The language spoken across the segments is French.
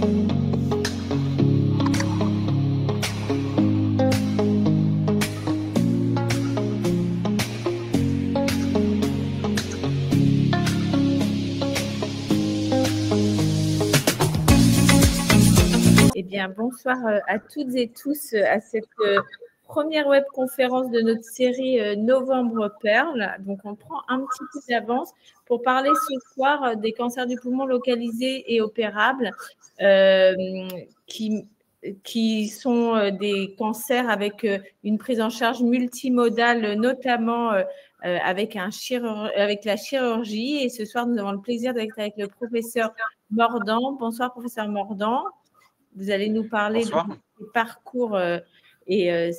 Eh bien, bonsoir à toutes et tous à cette première webconférence de notre série Novembre Perle. Donc, on prend un petit peu d'avance pour parler ce soir des cancers du poumon localisés et opérables qui sont des cancers avec une prise en charge multimodale, notamment avec la chirurgie. Et ce soir, nous avons le plaisir d'être avec le professeur Mordant. Bonsoir, professeur Mordant. Vous allez nous parler des parcours et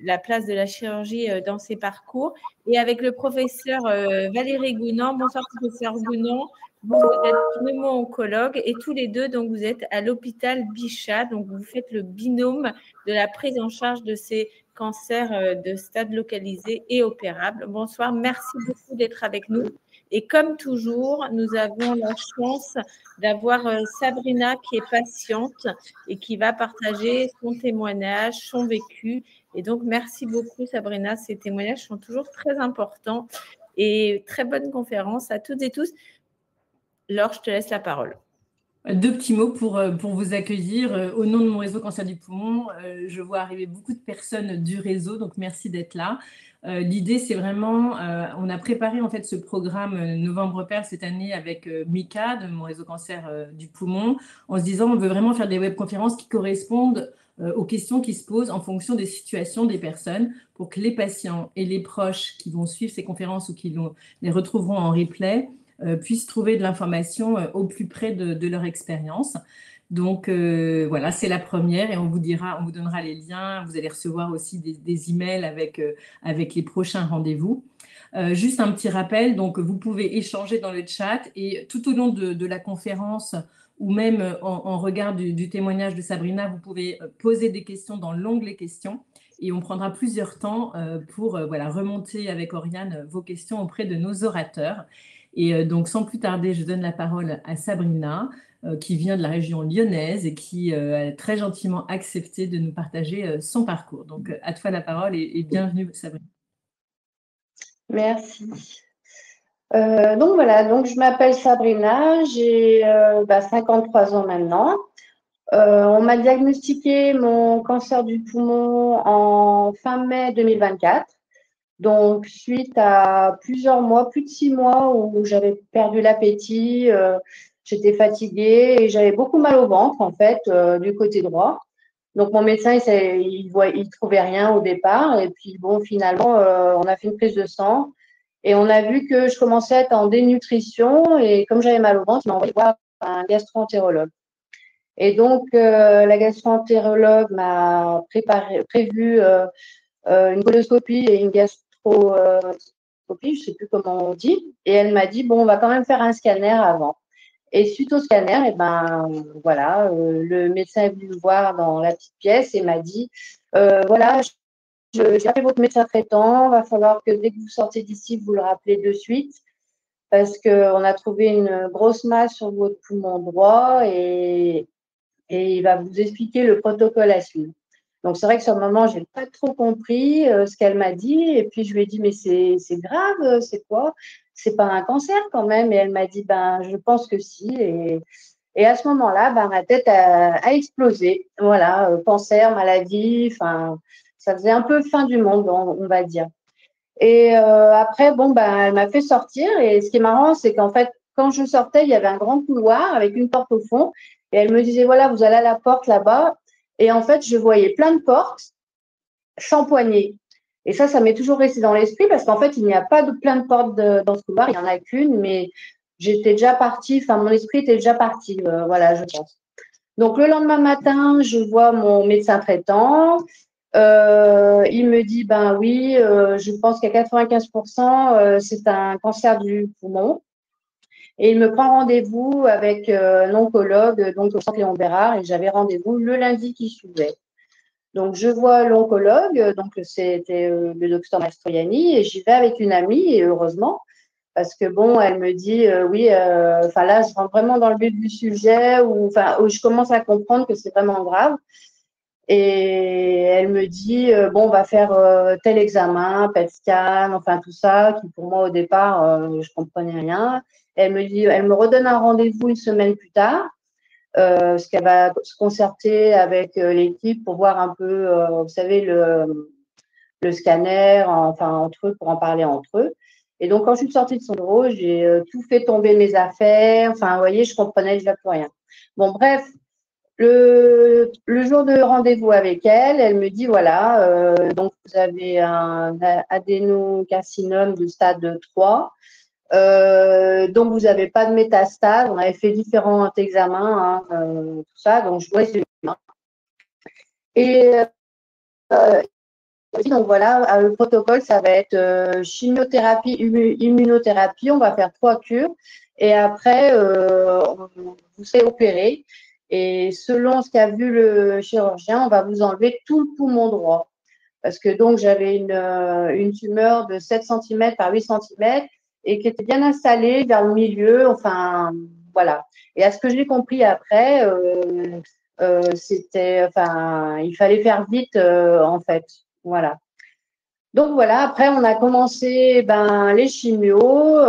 la place de la chirurgie dans ces parcours. Et avec le professeur Valérie Gounand. Bonsoir, professeur Gounand. Vous êtes pneumo-oncologue et tous les deux, donc, vous êtes à l'hôpital Bichat. Donc, vous faites le binôme de la prise en charge de ces cancers de stade localisé et opérables. Bonsoir, merci beaucoup d'être avec nous. Et comme toujours, nous avons la chance d'avoir Sabrina qui est patiente et qui va partager son témoignage, son vécu. Et donc, merci beaucoup Sabrina, ces témoignages sont toujours très importants. Et très bonne conférence à toutes et tous. Laure, je te laisse la parole. Deux petits mots pour vous accueillir. Au nom de mon réseau Cancer du Poumon, je vois arriver beaucoup de personnes du réseau, donc merci d'être là. L'idée, c'est vraiment, on a préparé en fait ce programme Novembre Perle cette année avec Mika de mon réseau Cancer du Poumon, en se disant on veut vraiment faire des webconférences qui correspondent aux questions qui se posent en fonction des situations des personnes, pour que les patients et les proches qui vont suivre ces conférences ou qui les retrouveront en replay puissent trouver de l'information au plus près de leur expérience. Donc voilà, c'est la première et on vous donnera les liens. Vous allez recevoir aussi des emails avec les prochains rendez-vous. Juste un petit rappel, donc vous pouvez échanger dans le chat et tout au long de la conférence ou même en regard du témoignage de Sabrina, vous pouvez poser des questions dans l'onglet questions et on prendra plusieurs temps pour remonter avec Oriane vos questions auprès de nos orateurs. Et donc, sans plus tarder, je donne la parole à Sabrina, qui vient de la région lyonnaise et qui a très gentiment accepté de nous partager son parcours. Donc, à toi la parole et bienvenue, Sabrina. Merci. Donc, voilà, donc je m'appelle Sabrina, j'ai 53 ans maintenant. On m'a diagnostiqué mon cancer du poumon en fin mai 2024. Donc, suite à plusieurs mois, plus de 6 mois où j'avais perdu l'appétit, j'étais fatiguée et j'avais beaucoup mal au ventre, en fait, du côté droit. Donc, mon médecin, il trouvait rien au départ. Et puis, bon, finalement, on a fait une prise de sang et on a vu que je commençais à être en dénutrition. Et comme j'avais mal au ventre, il m'a envoyé voir un gastro-entérologue. Et donc, la gastro-entérologue m'a prévu une coloscopie et une gastroscopie, je ne sais plus comment on dit. Et elle m'a dit, bon, on va quand même faire un scanner avant. Et suite au scanner, et le médecin est venu me voir dans la petite pièce et m'a dit, voilà, j'ai appelé votre médecin traitant, il va falloir que dès que vous sortez d'ici, vous le rappelez de suite parce qu'on a trouvé une grosse masse sur votre poumon droit et il va vous expliquer le protocole à suivre. Donc, c'est vrai que sur le moment, je n'ai pas trop compris ce qu'elle m'a dit. Et puis, je lui ai dit, mais c'est grave, c'est quoi? C'est pas un cancer quand même. Et elle m'a dit, je pense que si. Et à ce moment-là, ma tête a explosé. Voilà, cancer, maladie, enfin, ça faisait un peu fin du monde, on va dire. Et après, elle m'a fait sortir. Et ce qui est marrant, c'est qu'en fait, quand je sortais, il y avait un grand couloir avec une porte au fond. Et elle me disait, voilà, vous allez à la porte là-bas. Et en fait, je voyais plein de portes sans poignée. Et ça m'est toujours resté dans l'esprit parce qu'en fait, il n'y a pas plein de portes dans ce couloir. Il n'y en a qu'une, mais j'étais déjà partie. Enfin, mon esprit était déjà parti. Voilà, je pense. Donc, le lendemain matin, je vois mon médecin traitant. Il me dit, oui, je pense qu'à 95%, c'est un cancer du poumon. Et il me prend rendez-vous avec un oncologue, donc au centre Léon Bérard, et j'avais rendez-vous le lundi qui suivait. Donc, je vois l'oncologue, donc c'était le docteur Mastroianni, et j'y vais avec une amie, et heureusement, parce que bon, elle me dit oui, enfin là, je rentre vraiment dans le vif du sujet où je commence à comprendre que c'est vraiment grave. Et elle me dit bon, on va faire tel examen, PET scan, enfin tout ça, qui pour moi au départ, je comprenais rien. Elle me redonne un rendez-vous une semaine plus tard, parce qu'elle va se concerter avec l'équipe pour voir un peu, vous savez, le scanner, enfin entre eux, pour en parler entre eux. Et donc, quand je suis sortie de son bureau, j'ai tout fait tomber mes affaires. Enfin, vous voyez, je comprenais déjà plus rien. Bon, bref, le jour de rendez-vous avec elle, elle me dit, voilà, donc vous avez un adénocarcinome de stade 3. Donc, vous n'avez pas de métastase. On avait fait différents examens, hein, tout ça. Donc, je dois essayer. Et donc voilà, le protocole, ça va être chimiothérapie, immunothérapie. On va faire 3 cures et après, vous serez opéré. Et selon ce qu'a vu le chirurgien, on va vous enlever tout le poumon droit. Parce que donc, j'avais une tumeur de 7 cm par 8 cm et qui était bien installée vers le milieu. Enfin, voilà. Et à ce que j'ai compris après, il fallait faire vite, en fait. Voilà. Donc voilà, après on a commencé les chimios.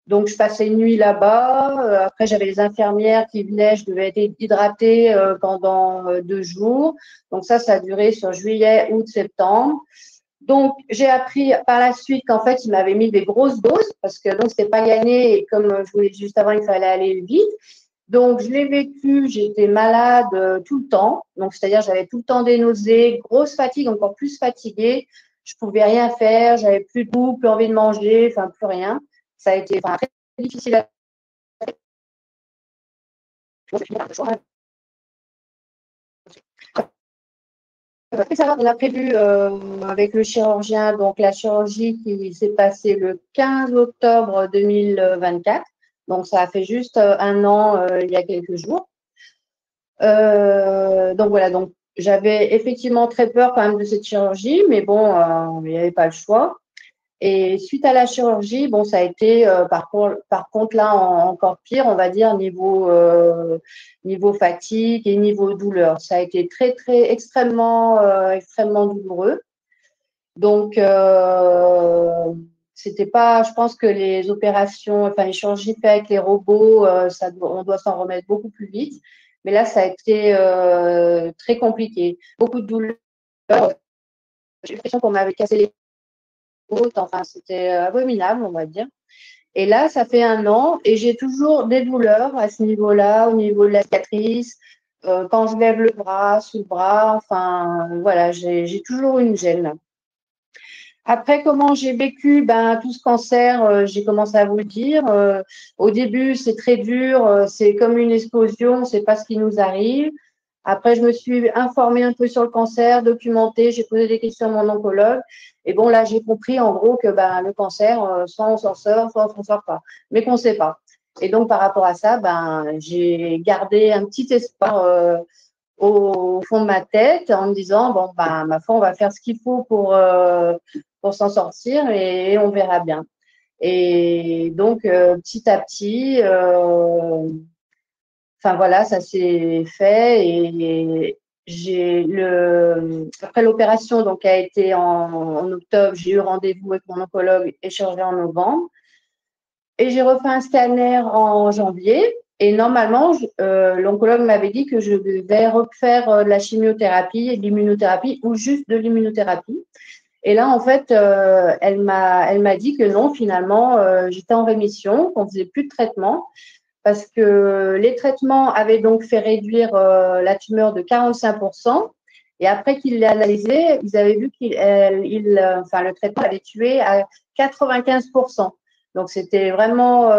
Donc je passais une nuit là-bas. Après j'avais les infirmières qui venaient, je devais être hydratée pendant 2 jours. Donc ça a duré sur juillet, août, septembre. Donc j'ai appris par la suite qu'en fait ils m'avaient mis des grosses doses parce que donc c'était pas gagné et comme je vous l'ai dit juste avant, il fallait aller vite. Donc, je l'ai vécu, j'étais malade tout le temps. Donc, c'est-à-dire, j'avais tout le temps des nausées, grosse fatigue, encore plus fatiguée. Je pouvais rien faire, j'avais plus de goût, plus envie de manger, enfin, plus rien. Ça a été très difficile à on a prévu avec le chirurgien, donc la chirurgie qui s'est passée le 15 octobre 2024. Donc, ça a fait juste 1 an il y a quelques jours. Donc voilà, donc j'avais effectivement très peur quand même de cette chirurgie, mais bon, il n'y avait pas le choix. Et suite à la chirurgie, bon, ça a été par contre là encore pire, on va dire niveau fatigue et niveau douleur. Ça a été très extrêmement douloureux. Donc c'était pas, je pense que les opérations, enfin les chirurgies faites avec les robots, on doit s'en remettre beaucoup plus vite. Mais là, ça a été très compliqué. Beaucoup de douleurs. J'ai l'impression qu'on m'avait cassé les côtes. Enfin, c'était abominable, on va dire. Et là, ça fait 1 an et j'ai toujours des douleurs à ce niveau-là, au niveau de la cicatrice. Quand je lève le bras, sous le bras, enfin, voilà, j'ai toujours une gêne. Après, comment j'ai vécu tout ce cancer, j'ai commencé à vous le dire. Au début, c'est très dur, c'est comme une explosion, on ne sait pas ce qui nous arrive. Après, je me suis informée un peu sur le cancer, documentée, j'ai posé des questions à mon oncologue. Et bon, là, j'ai compris en gros que le cancer, soit on s'en sort, soit on s'en sort pas, mais qu'on ne sait pas. Et donc, par rapport à ça, j'ai gardé un petit espoir au fond de ma tête en me disant, bon, ma foi, on va faire ce qu'il faut pour s'en sortir et on verra bien. Et donc, petit à petit, enfin voilà, ça s'est fait et après l'opération donc a été en octobre, j'ai eu rendez-vous avec mon oncologue et chirurgien en novembre et j'ai refait un scanner en janvier et normalement l'oncologue m'avait dit que je devais refaire de la chimiothérapie et de l'immunothérapie ou juste de l'immunothérapie. Et là, en fait, elle m'a dit que non, finalement, j'étais en rémission, qu'on faisait plus de traitement parce que les traitements avaient donc fait réduire la tumeur de 45%. Et après qu'ils l'aient analysé, ils avaient vu le traitement avait tué à 95%. Donc, c'était vraiment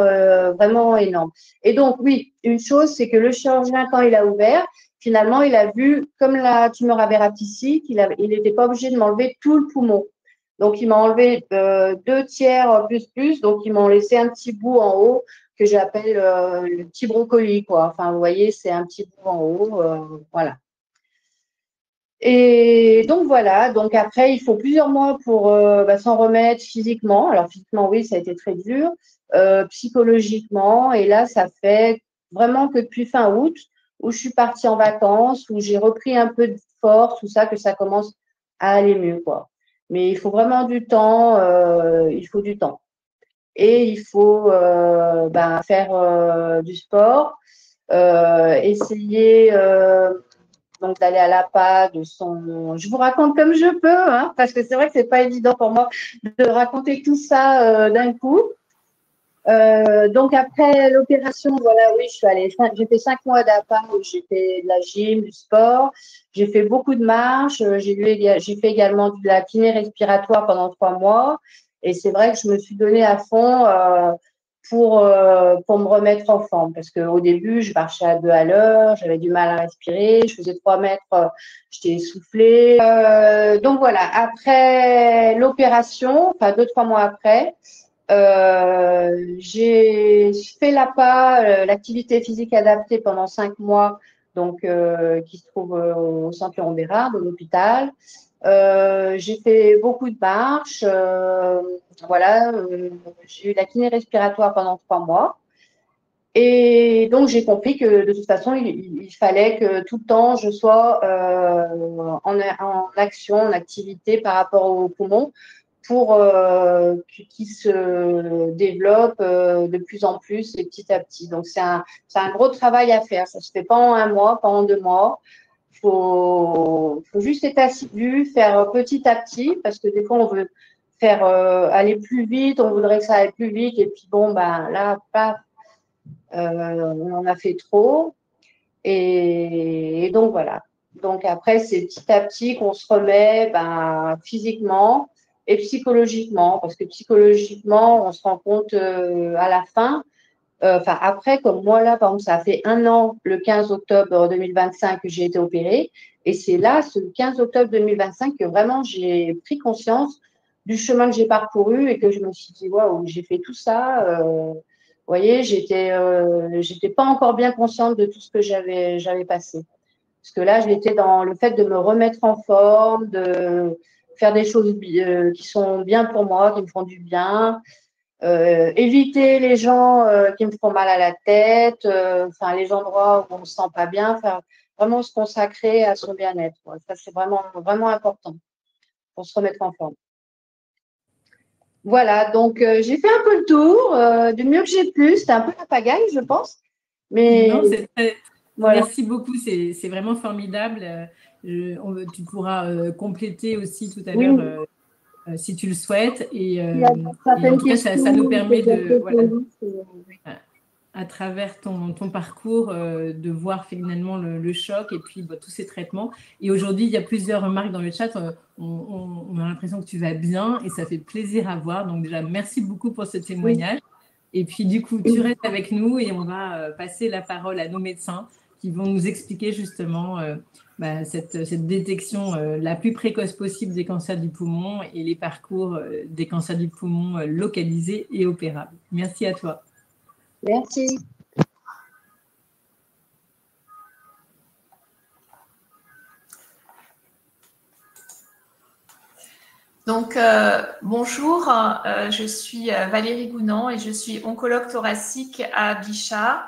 énorme. Et donc, oui, une chose, c'est que le chirurgien, quand il a ouvert, finalement, il a vu, comme la tumeur aberratique, il n'était pas obligé de m'enlever tout le poumon. Donc, il m'a enlevé 2 tiers plus. Donc, ils m'ont laissé un petit bout en haut que j'appelle le petit brocoli, quoi. Enfin, vous voyez, c'est un petit bout en haut, voilà. Et donc voilà, donc après, il faut plusieurs mois pour s'en remettre physiquement. Alors physiquement, oui, ça a été très dur, psychologiquement. Et là, ça fait vraiment que depuis fin août, où je suis partie en vacances, où j'ai repris un peu de force, tout ça, que ça commence à aller mieux, quoi. Mais il faut vraiment du temps, il faut du temps. Et il faut faire du sport, essayer donc d'aller à la pas de son. Je vous raconte comme je peux, hein, parce que c'est vrai que c'est pas évident pour moi de raconter tout ça d'un coup. Donc après l'opération, voilà, oui, je suis allée. J'ai fait 5 mois d'appart où j'ai fait de la gym, du sport. J'ai fait beaucoup de marches. J'ai fait également de la kiné respiratoire pendant 3 mois. Et c'est vrai que je me suis donnée à fond pour me remettre en forme. Parce qu'au début, je marchais à 2 à l'heure, j'avais du mal à respirer. Je faisais 3 mètres, j'étais essoufflée. Donc voilà, après l'opération, enfin 2, 3 mois après, j'ai fait l'APA, l'activité physique adaptée pendant 5 mois, donc qui se trouve au Centre Léon Bérard, de l'hôpital. J'ai fait beaucoup de marches, voilà. J'ai eu la kiné respiratoire pendant 3 mois. Et donc, j'ai compris que de toute façon, il fallait que tout le temps, je sois en action, en activité par rapport aux poumons pour qu'ils se développent de plus en plus et petit à petit. Donc, c'est un gros travail à faire. Ça ne se fait pas en 1 mois, pas en 2 mois. Faut juste être assidu, faire petit à petit, parce que des fois, on veut faire aller plus vite, on voudrait que ça aille plus vite, et puis bon, ben là, paf, on en a fait trop. Et donc, voilà. Donc, après, c'est petit à petit qu'on se remet physiquement et psychologiquement, parce que psychologiquement, on se rend compte à la fin, après, comme moi, là, par exemple, ça a fait 1 an, le 15 octobre 2025, que j'ai été opérée. Et c'est là, ce 15 octobre 2025, que vraiment j'ai pris conscience du chemin que j'ai parcouru et que je me suis dit, waouh, j'ai fait tout ça. Vous voyez, j'étais pas encore bien consciente de tout ce que j'avais passé. Parce que là, j'étais dans le fait de me remettre en forme, de faire des choses qui sont bien pour moi, qui me font du bien. Éviter les gens qui me font mal à la tête, les endroits où on ne se sent pas bien, vraiment se consacrer à son bien-être. Ça, c'est vraiment, vraiment important pour se remettre en forme. Voilà, donc j'ai fait un peu le tour du mieux que j'ai pu. C'était un peu la pagaille, je pense. Mais non, voilà. Merci beaucoup, c'est vraiment formidable. Tu pourras compléter aussi tout à Oui. l'heure si tu le souhaites. Et en tout cas, ça nous questions permet de, voilà, oui. à travers ton parcours, de voir finalement le choc et puis tous ces traitements. Et aujourd'hui, il y a plusieurs remarques dans le chat. On a l'impression que tu vas bien et ça fait plaisir à voir. Donc déjà, merci beaucoup pour ce témoignage. Et puis du coup, tu restes avec nous et on va passer la parole à nos médecins qui vont nous expliquer justement cette détection la plus précoce possible des cancers du poumon et les parcours des cancers du poumon localisés et opérables. Merci à toi. Merci. Donc, bonjour, je suis Valérie Gounand et je suis oncologue thoracique à Bichat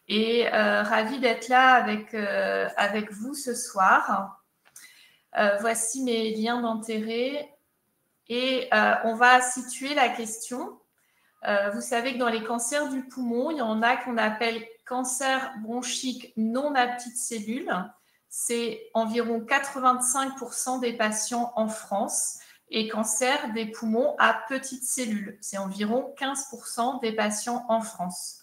et ravie d'être là avec vous ce soir. Voici mes liens d'intérêt et on va situer la question. Vous savez que dans les cancers du poumon, il y en a qu'on appelle cancer bronchique non à petites cellules. C'est environ 85% des patients en France. Et cancer des poumons à petites cellules, c'est environ 15% des patients en France.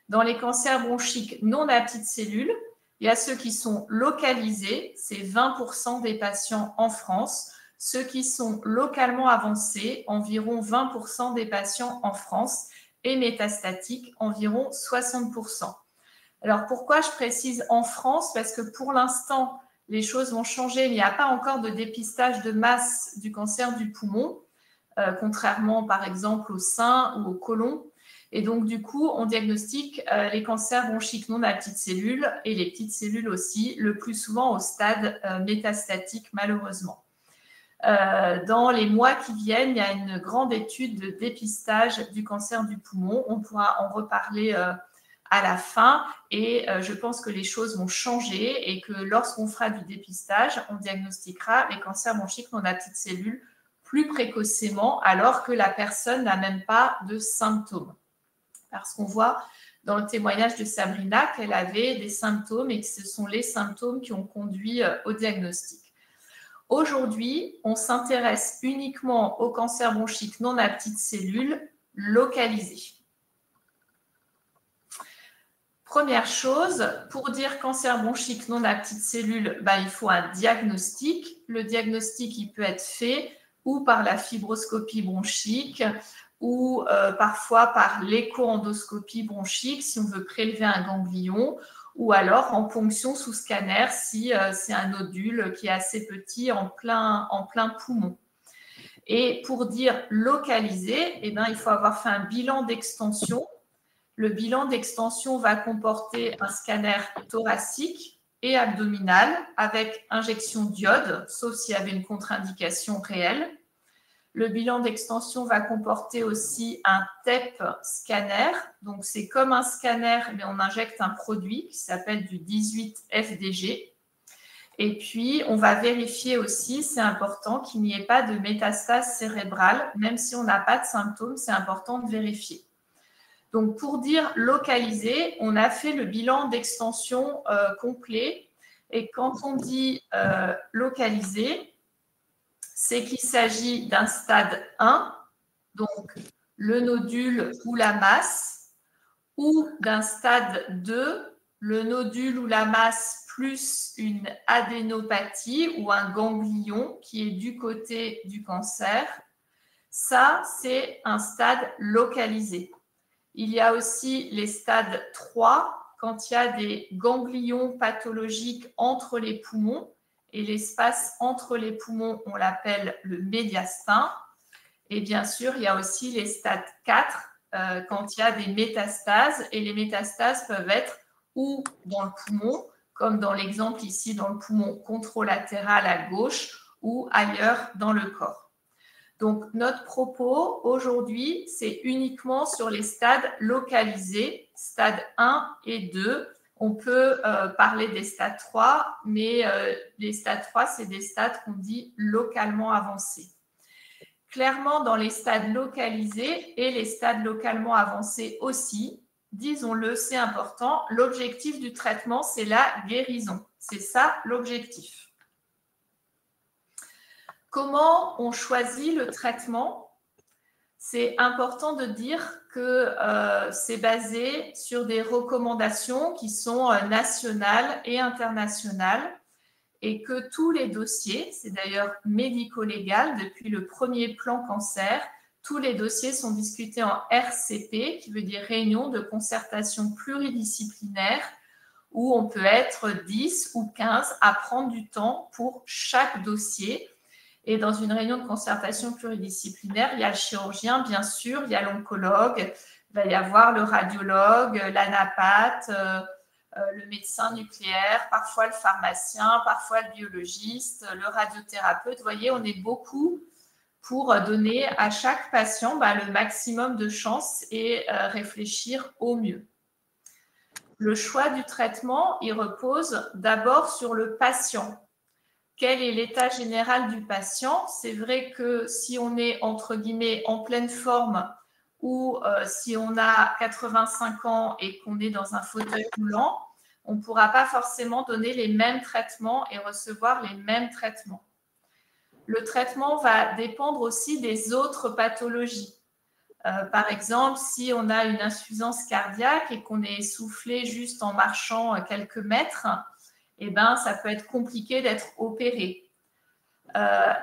Dans les cancers bronchiques non à petites cellules, il y a ceux qui sont localisés, c'est 20% des patients en France. Ceux qui sont localement avancés, environ 20% des patients en France, et métastatiques, environ 60%. Alors pourquoi je précise en France? Parce que pour l'instant, les choses vont changer. Il n'y a pas encore de dépistage de masse du cancer du poumon, contrairement par exemple au sein ou au côlon. Et donc, du coup, on diagnostique les cancers bronchiques non à petites cellules et les petites cellules aussi, le plus souvent au stade métastatique, malheureusement. Dans les mois qui viennent, il y a une grande étude de dépistage du cancer du poumon. On pourra en reparler à la fin et je pense que les choses vont changer et que lorsqu'on fera du dépistage, on diagnostiquera les cancers bronchiques non à petites cellules plus précocement alors que la personne n'a même pas de symptômes. Parce qu'on voit dans le témoignage de Sabrina qu'elle avait des symptômes et que ce sont les symptômes qui ont conduit au diagnostic. Aujourd'hui, on s'intéresse uniquement au cancer bronchique non à petites cellules localisées. Première chose, pour dire cancer bronchique non à petites cellules, il faut un diagnostic. Le diagnostic, il peut être fait ou par la fibroscopie bronchique ou parfois par l'écho-endoscopie bronchique si on veut prélever un ganglion, ou alors en ponction sous scanner si c'est un nodule qui est assez petit en plein poumon. Et pour dire localisé, il faut avoir fait un bilan d'extension. Le bilan d'extension va comporter un scanner thoracique et abdominal avec injection d'iode, sauf s'il y avait une contre-indication réelle. Le bilan d'extension va comporter aussi un TEP scanner. Donc, c'est comme un scanner, mais on injecte un produit qui s'appelle du 18-FDG. Et puis, on va vérifier aussi, c'est important, qu'il n'y ait pas de métastase cérébrale. Même si on n'a pas de symptômes, c'est important de vérifier. Donc, pour dire localisé, on a fait le bilan d'extension complet. Et quand on dit localisé, c'est qu'il s'agit d'un stade 1, donc le nodule ou la masse, ou d'un stade 2, le nodule ou la masse plus une adénopathie ou un ganglion qui est du côté du cancer. Ça, c'est un stade localisé. Il y a aussi les stades 3, quand il y a des ganglions pathologiques entre les poumons. Et l'espace entre les poumons, on l'appelle le médiastin. Et bien sûr, il y a aussi les stades 4, quand il y a des métastases. Et les métastases peuvent être ou dans le poumon, comme dans l'exemple ici, dans le poumon contralatéral à gauche, ou ailleurs dans le corps. Donc, notre propos aujourd'hui, c'est uniquement sur les stades localisés, stades 1 et 2. On peut parler des stades 3, mais les stades 3, c'est des stades qu'on dit localement avancés. Clairement, dans les stades localisés et les stades localement avancés aussi, disons-le, c'est important, l'objectif du traitement, c'est la guérison. C'est ça l'objectif. Comment on choisit le traitement ? C'est important de dire que c'est basé sur des recommandations qui sont nationales et internationales et que tous les dossiers, c'est d'ailleurs médico-légal depuis le premier plan cancer, tous les dossiers sont discutés en RCP, qui veut dire Réunion de concertation pluridisciplinaire, où on peut être 10 ou 15 à prendre du temps pour chaque dossier. Et dans une réunion de concertation pluridisciplinaire, il y a le chirurgien, bien sûr, il y a l'oncologue, il va y avoir le radiologue, l'anapathe, le médecin nucléaire, parfois le pharmacien, parfois le biologiste, le radiothérapeute. Vous voyez, on est beaucoup pour donner à chaque patient le maximum de chances et réfléchir au mieux. Le choix du traitement, il repose d'abord sur le patient. Quel est l'état général du patient? C'est vrai que si on est, entre guillemets, en pleine forme ou si on a 85 ans et qu'on est dans un fauteuil roulant, on ne pourra pas forcément donner les mêmes traitements et recevoir les mêmes traitements. Le traitement va dépendre aussi des autres pathologies. Par exemple, si on a une insuffisance cardiaque et qu'on est essoufflé juste en marchant quelques mètres, ça peut être compliqué d'être opéré.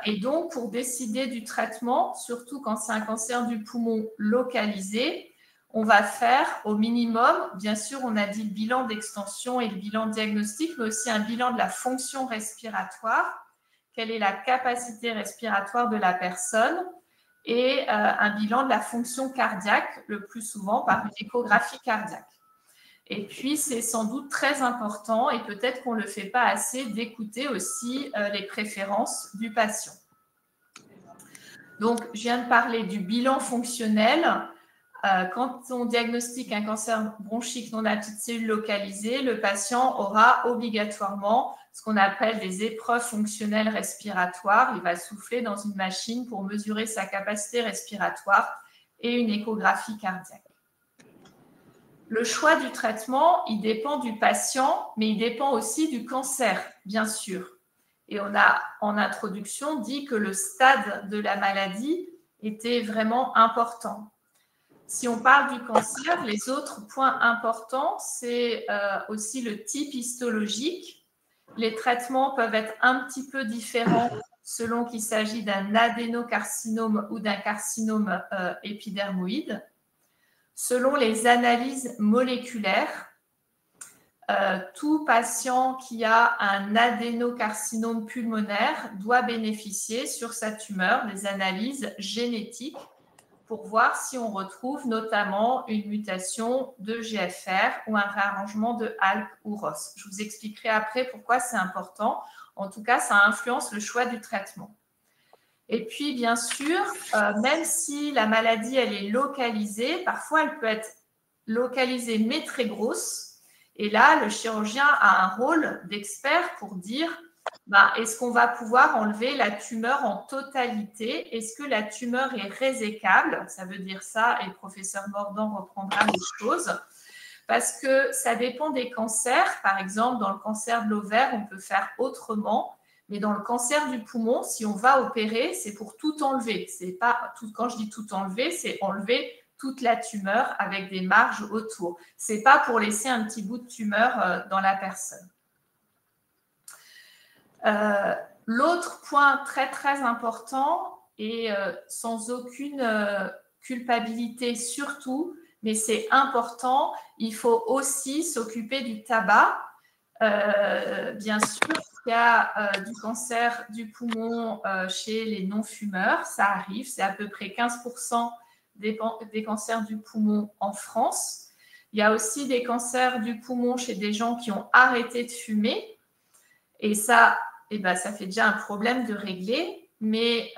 Et donc, pour décider du traitement, surtout quand c'est un cancer du poumon localisé, on va faire au minimum, bien sûr, on a dit le bilan d'extension et le bilan diagnostique, mais aussi un bilan de la fonction respiratoire. Quelle est la capacité respiratoire de la personne? et un bilan de la fonction cardiaque, le plus souvent par une échographie cardiaque. Et puis, c'est sans doute très important, et peut-être qu'on ne le fait pas assez, d'écouter aussi les préférences du patient. Donc, je viens de parler du bilan fonctionnel. Quand on diagnostique un cancer bronchique non à petites cellules localisées, le patient aura obligatoirement ce qu'on appelle des épreuves fonctionnelles respiratoires. Il va souffler dans une machine pour mesurer sa capacité respiratoire et une échographie cardiaque. Le choix du traitement, il dépend du patient, mais il dépend aussi du cancer, bien sûr. Et on a, en introduction, dit que le stade de la maladie était vraiment important. Si on parle du cancer, les autres points importants, c'est aussi le type histologique. Les traitements peuvent être un petit peu différents selon qu'il s'agit d'un adénocarcinome ou d'un carcinome épidermoïde. Selon les analyses moléculaires, tout patient qui a un adénocarcinome pulmonaire doit bénéficier sur sa tumeur des analyses génétiques pour voir si on retrouve notamment une mutation de GFR ou un réarrangement de ALK ou ROS. Je vous expliquerai après pourquoi c'est important. En tout cas, ça influence le choix du traitement. Et puis, bien sûr, même si la maladie elle est localisée, parfois elle peut être localisée mais très grosse. Et là, le chirurgien a un rôle d'expert pour dire est-ce qu'on va pouvoir enlever la tumeur en totalité? Est-ce que la tumeur est résécable? Ça veut dire ça, et le professeur Mordant reprendra les choses. Parce que ça dépend des cancers. Par exemple, dans le cancer de l'ovaire, on peut faire autrement. Mais dans le cancer du poumon, si on va opérer, c'est pour tout enlever. C'est pas tout, quand je dis tout enlever, c'est enlever toute la tumeur avec des marges autour. Ce n'est pas pour laisser un petit bout de tumeur dans la personne. L'autre point très, très important, et sans aucune culpabilité surtout, mais c'est important, il faut aussi s'occuper du tabac. Bien sûr, il y a du cancer du poumon chez les non-fumeurs, ça arrive, c'est à peu près 15% des cancers du poumon en France. Il y a aussi des cancers du poumon chez des gens qui ont arrêté de fumer, et ça, ça fait déjà un problème de régler. Mais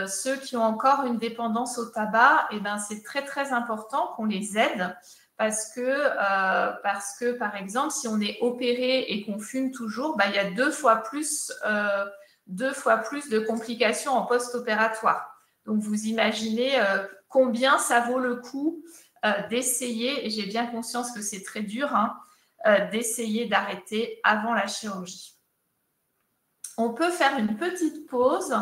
ceux qui ont encore une dépendance au tabac, c'est très, très important qu'on les aide. Parce que, par exemple, si on est opéré et qu'on fume toujours, il y a deux fois plus de complications en post-opératoire. Donc, vous imaginez combien ça vaut le coup d'essayer, et j'ai bien conscience que c'est très dur, d'essayer d'arrêter avant la chirurgie. On peut faire une petite pause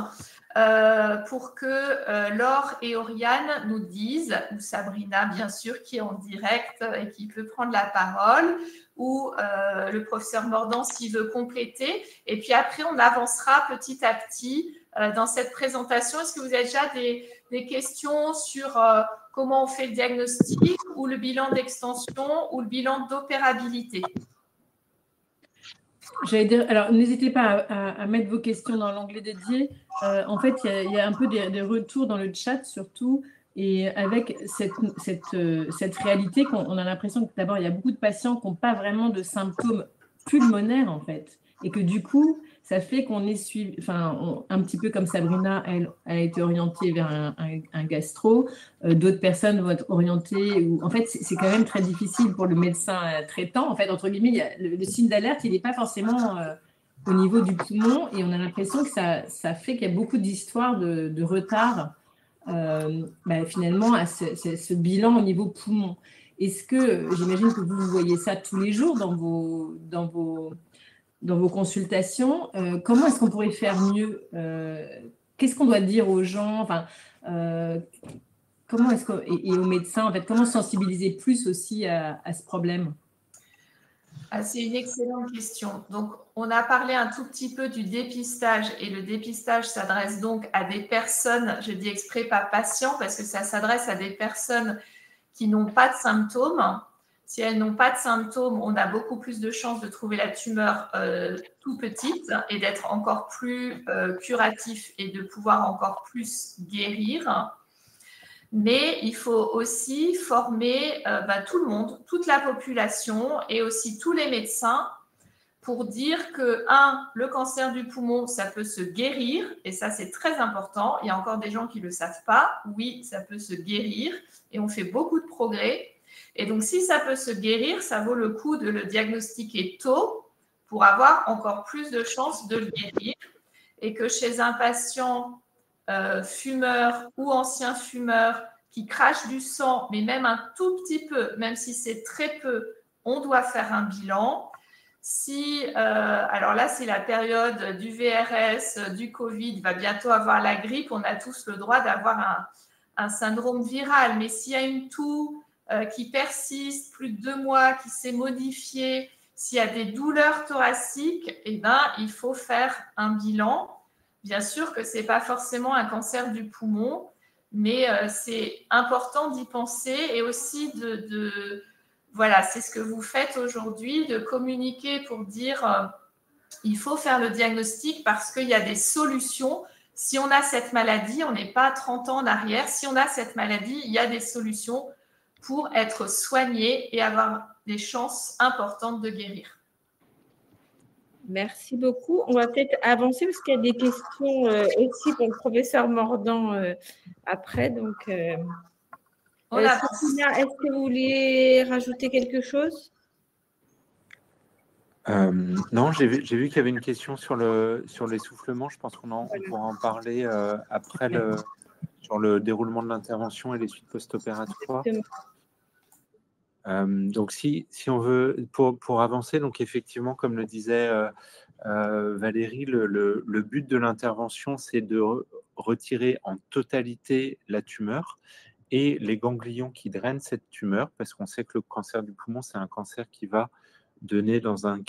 pour que Laure et Oriane nous disent, ou Sabrina bien sûr qui est en direct et qui peut prendre la parole, ou le professeur Mordant s'il veut compléter. Et puis après, on avancera petit à petit dans cette présentation. Est-ce que vous avez déjà des questions sur comment on fait le diagnostic, ou le bilan d'extension, ou le bilan d'opérabilité? J'allais dire, alors n'hésitez pas à mettre vos questions dans l'onglet dédié. En fait, il y a un peu des retours dans le chat surtout, et avec cette réalité qu'on a l'impression que d'abord, il y a beaucoup de patients qui n'ont pas vraiment de symptômes pulmonaires en fait, et que du coup, ça fait qu'on est suivi, un petit peu comme Sabrina, elle a été orientée vers un gastro, d'autres personnes vont être orientées, en fait, c'est quand même très difficile pour le médecin traitant. En fait, entre guillemets, il y a le signe d'alerte, il n'est pas forcément au niveau du poumon, et on a l'impression que ça fait qu'il y a beaucoup d'histoires de retard, finalement, à ce bilan au niveau poumon. Est-ce que, j'imagine que vous voyez ça tous les jours dans vos consultations, comment est-ce qu'on pourrait faire mieux? Qu'est-ce qu'on doit dire aux gens? Comment est-ce que, et aux médecins, en fait, comment sensibiliser plus aussi à ce problème? C'est une excellente question. Donc, on a parlé un tout petit peu du dépistage, et le dépistage s'adresse donc à des personnes, je dis exprès pas patients, parce que ça s'adresse à des personnes qui n'ont pas de symptômes. Si elles n'ont pas de symptômes, on a beaucoup plus de chances de trouver la tumeur tout petite et d'être encore plus curatif et de pouvoir encore plus guérir. Mais il faut aussi former tout le monde, toute la population et aussi tous les médecins pour dire que, le cancer du poumon, ça peut se guérir, et ça, c'est très important. Il y a encore des gens qui ne le savent pas. Oui, ça peut se guérir, et on fait beaucoup de progrès. Et donc, si ça peut se guérir, ça vaut le coup de le diagnostiquer tôt pour avoir encore plus de chances de le guérir. Et que chez un patient fumeur ou ancien fumeur qui crache du sang, mais même un tout petit peu, même si c'est très peu, on doit faire un bilan. Si, alors là, c'est la période du VRS, du Covid, il va bientôt avoir la grippe, on a tous le droit d'avoir un syndrome viral. Mais s'il y a une toux qui persiste plus de 2 mois, qui s'est modifiée, s'il y a des douleurs thoraciques, eh ben, il faut faire un bilan. Bien sûr que ce n'est pas forcément un cancer du poumon, mais c'est important d'y penser et aussi voilà, c'est ce que vous faites aujourd'hui, de communiquer pour dire il faut faire le diagnostic parce qu'il y a des solutions. Si on a cette maladie, on n'est pas 30 ans en arrière. Si on a cette maladie, il y a des solutions pour être soigné et avoir des chances importantes de guérir. Merci beaucoup. On va peut-être avancer parce qu'il y a des questions aussi pour le professeur Mordant après. Donc, Sophia, est-ce que vous vouliez rajouter quelque chose? Non, j'ai vu qu'il y avait une question sur l'essoufflement. Je pense qu'on pourra en parler après sur le déroulement de l'intervention et les suites post-opératoires. Donc, si on veut, pour avancer, donc effectivement, comme le disait Valérie, le but de l'intervention, c'est de retirer en totalité la tumeur et les ganglions qui drainent cette tumeur, parce qu'on sait que le cancer du poumon, c'est un cancer qui va donner dans un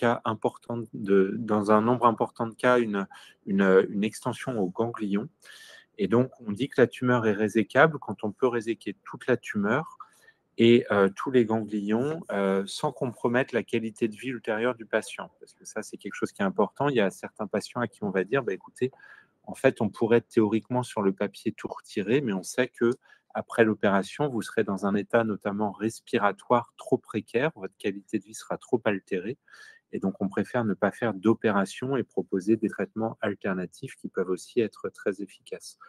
nombre important de cas une extension aux ganglions. Et donc, on dit que la tumeur est résécable quand on peut réséquer toute la tumeur et tous les ganglions sans compromettre la qualité de vie ultérieure du patient. Parce que ça, c'est quelque chose qui est important. Il y a certains patients à qui on va dire, écoutez, en fait, on pourrait théoriquement sur le papier tout retirer, mais on sait que après l'opération, vous serez dans un état notamment respiratoire trop précaire, votre qualité de vie sera trop altérée, et donc on préfère ne pas faire d'opération et proposer des traitements alternatifs qui peuvent aussi être très efficaces.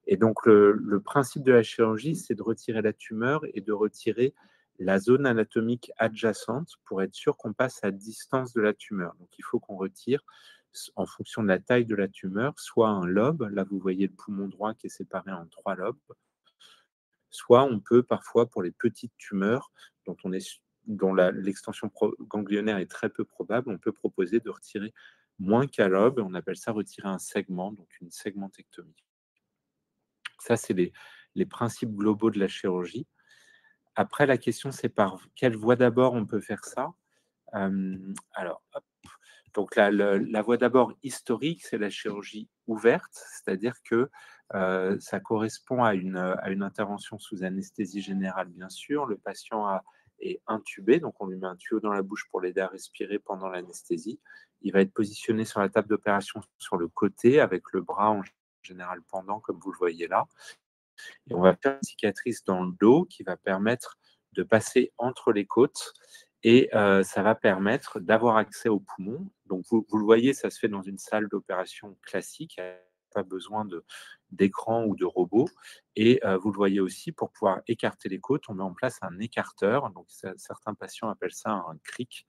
Et donc le principe de la chirurgie, c'est de retirer la tumeur et de retirer la zone anatomique adjacente pour être sûr qu'on passe à distance de la tumeur. Donc il faut qu'on retire, en fonction de la taille de la tumeur, soit un lobe, là vous voyez le poumon droit qui est séparé en 3 lobes, soit on peut parfois, pour les petites tumeurs dont l'extension ganglionnaire est très peu probable, on peut proposer de retirer moins qu'un lobe, on appelle ça retirer un segment, donc une segmentectomie. Ça, c'est les principes globaux de la chirurgie. Après, la question, c'est par quelle voie d'abord on peut faire ça. Alors, donc la voie d'abord historique, c'est la chirurgie ouverte, c'est-à-dire que ça correspond à une intervention sous anesthésie générale, bien sûr. Le patient est intubé, donc on lui met un tuyau dans la bouche pour l'aider à respirer pendant l'anesthésie. Il va être positionné sur la table d'opération sur le côté, avec le bras en général pendant, comme vous le voyez là. Et on va faire une cicatrice dans le dos qui va permettre de passer entre les côtes et ça va permettre d'avoir accès aux poumons. Donc, vous le voyez, ça se fait dans une salle d'opération classique, il n'y a pas besoin d'écran ou de robot. Et vous le voyez aussi, pour pouvoir écarter les côtes, on met en place un écarteur. Donc, certains patients appellent ça un cric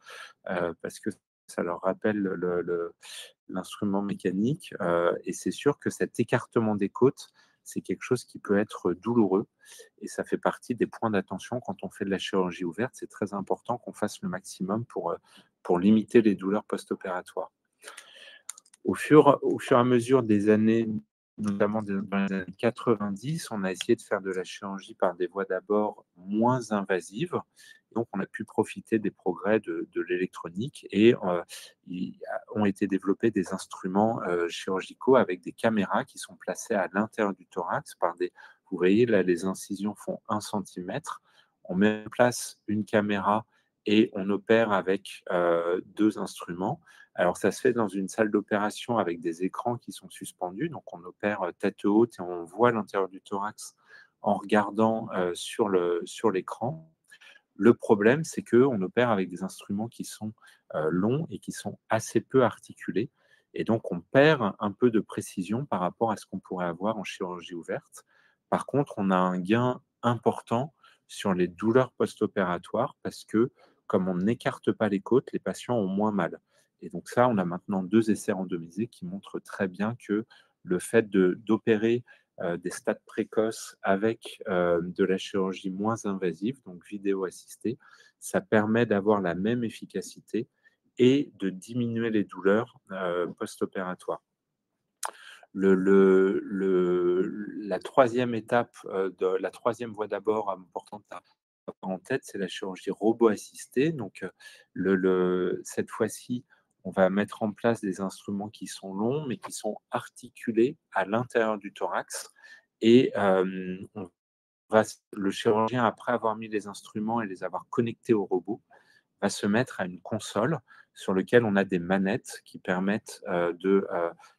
parce que ça leur rappelle l'instrument mécanique. Et c'est sûr que cet écartement des côtes, c'est quelque chose qui peut être douloureux et ça fait partie des points d'attention quand on fait de la chirurgie ouverte. C'est très important qu'on fasse le maximum pour limiter les douleurs post-opératoires. Au fur et à mesure des années, notamment dans les années 90, on a essayé de faire de la chirurgie par des voies d'abord moins invasives. Donc, on a pu profiter des progrès de l'électronique et ont été développés des instruments chirurgicaux avec des caméras qui sont placées à l'intérieur du thorax. Vous voyez, là, les incisions font 1 cm. On met en place une caméra et on opère avec 2 instruments. Alors, ça se fait dans une salle d'opération avec des écrans qui sont suspendus. Donc, on opère tête haute et on voit l'intérieur du thorax en regardant sur l'écran. Le problème, c'est qu'on opère avec des instruments qui sont longs et qui sont assez peu articulés. Et donc, on perd un peu de précision par rapport à ce qu'on pourrait avoir en chirurgie ouverte. Par contre, on a un gain important sur les douleurs post-opératoires parce que, comme on n'écarte pas les côtes, les patients ont moins mal. Et donc ça, on a maintenant 2 essais randomisés qui montrent très bien que le fait d'opérer des stades précoces avec de la chirurgie moins invasive, donc vidéo assistée, ça permet d'avoir la même efficacité et de diminuer les douleurs post-opératoires. La troisième étape, la troisième voie d'abord importante à avoir en tête, c'est la chirurgie robot-assistée. Donc, cette fois-ci, on va mettre en place des instruments qui sont longs, mais qui sont articulés à l'intérieur du thorax. Et le chirurgien, après avoir mis les instruments et les avoir connectés au robot, va se mettre à une console sur laquelle on a des manettes qui permettent de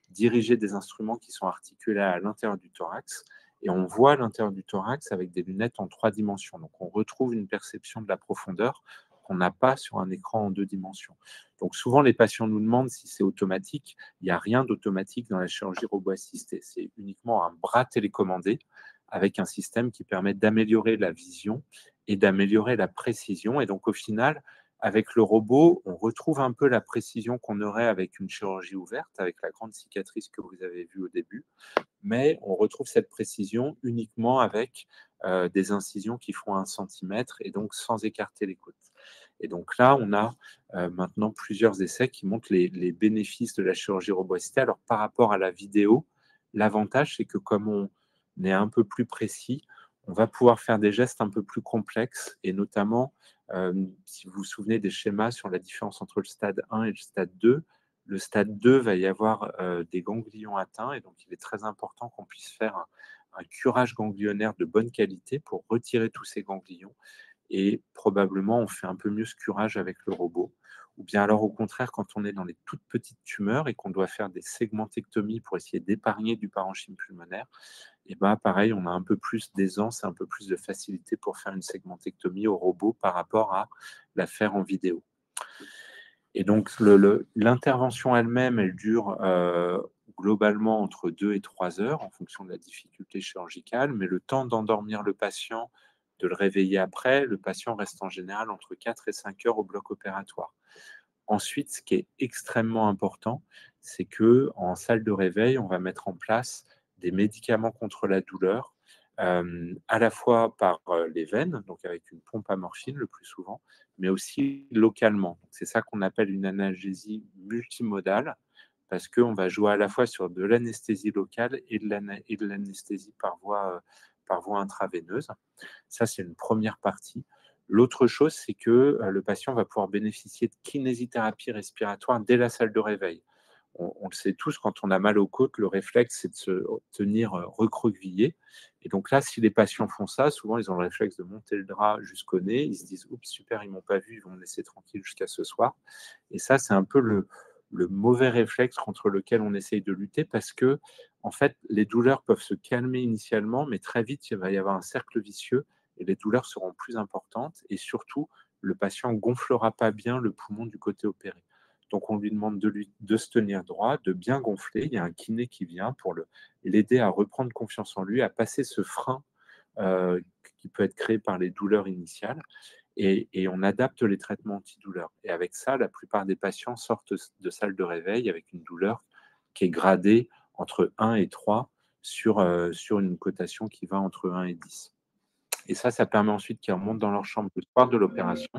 diriger des instruments qui sont articulés à l'intérieur du thorax. Et on voit l'intérieur du thorax avec des lunettes en 3 dimensions. Donc, on retrouve une perception de la profondeur qu'on n'a pas sur un écran en 2 dimensions. Donc, souvent, les patients nous demandent si c'est automatique. Il n'y a rien d'automatique dans la chirurgie robot-assistée. C'est uniquement un bras télécommandé avec un système qui permet d'améliorer la vision et d'améliorer la précision. Et donc, au final, avec le robot, on retrouve un peu la précision qu'on aurait avec une chirurgie ouverte, avec la grande cicatrice que vous avez vue au début, mais on retrouve cette précision uniquement avec des incisions qui font 1 centimètre et donc sans écarter les côtes. Et donc là, on a maintenant plusieurs essais qui montrent les bénéfices de la chirurgie robot-assistée. Alors, par rapport à la vidéo, l'avantage, c'est que comme on est un peu plus précis, on va pouvoir faire des gestes un peu plus complexes et notamment, si vous vous souvenez des schémas sur la différence entre le stade 1 et le stade 2, le stade 2 va y avoir des ganglions atteints et donc il est très important qu'on puisse faire un curage ganglionnaire de bonne qualité pour retirer tous ces ganglions et probablement on fait un peu mieux ce curage avec le robot. Ou bien alors au contraire, quand on est dans les toutes petites tumeurs et qu'on doit faire des segmentectomies pour essayer d'épargner du parenchyme pulmonaire, et ben pareil, on a un peu plus d'aisance et un peu plus de facilité pour faire une segmentectomie au robot par rapport à la faire en vidéo. Et donc, l'intervention elle-même, elle dure globalement entre 2 et 3 heures en fonction de la difficulté chirurgicale, mais le temps d'endormir le patient, de le réveiller après, le patient reste en général entre 4 et 5 heures au bloc opératoire. Ensuite, ce qui est extrêmement important, c'est qu'en salle de réveil, on va mettre en place des médicaments contre la douleur, à la fois par les veines, donc avec une pompe à morphine le plus souvent, mais aussi localement. C'est ça qu'on appelle une analgésie multimodale, parce qu'on va jouer à la fois sur de l'anesthésie locale et de l'anesthésie par voie intraveineuse. Ça, c'est une première partie. L'autre chose, c'est que le patient va pouvoir bénéficier de kinésithérapie respiratoire dès la salle de réveil. On le sait tous, quand on a mal aux côtes, le réflexe, c'est de se tenir recroquevillé. Et donc là, si les patients font ça, souvent, ils ont le réflexe de monter le drap jusqu'au nez. Ils se disent « Oups, super, ils ne m'ont pas vu, ils vont me laisser tranquille jusqu'à ce soir ». Et ça, c'est un peu le mauvais réflexe contre lequel on essaye de lutter parce que, en fait, les douleurs peuvent se calmer initialement, mais très vite, il va y avoir un cercle vicieux et les douleurs seront plus importantes. Et surtout, le patient gonflera pas bien le poumon du côté opéré. Donc, on lui demande de se tenir droit, de bien gonfler. Il y a un kiné qui vient pour l'aider à reprendre confiance en lui, à passer ce frein qui peut être créé par les douleurs initiales. Et on adapte les traitements antidouleurs. Et avec ça, la plupart des patients sortent de salle de réveil avec une douleur qui est gradée entre 1 et 3 sur une cotation qui va entre 1 et 10. Et ça permet ensuite qu'ils remontent dans leur chambre le soir de l'opération,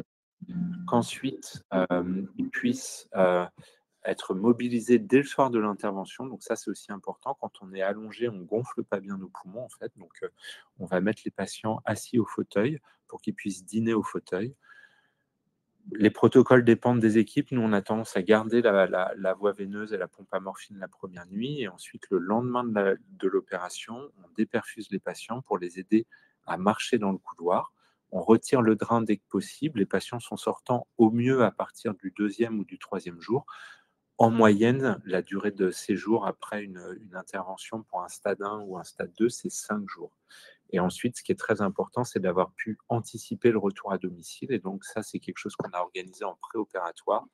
qu'ensuite, ils puissent être mobilisés dès le soir de l'intervention. Donc ça, c'est aussi important. Quand on est allongé, on gonfle pas bien nos poumons, en fait. Donc, on va mettre les patients assis au fauteuil pour qu'ils puissent dîner au fauteuil. Les protocoles dépendent des équipes. Nous, on a tendance à garder la voie veineuse et la pompe à morphine la première nuit. Et ensuite, le lendemain de l'opération, on déperfuse les patients pour les aider à marcher dans le couloir. On retire le drain dès que possible. Les patients sont sortants au mieux à partir du 2e ou du 3e jour. En moyenne, la durée de séjour après une intervention pour un stade 1 ou un stade 2, c'est 5 jours. Et ensuite, ce qui est très important, c'est d'avoir pu anticiper le retour à domicile. Et donc, ça, c'est quelque chose qu'on a organisé en préopératoire,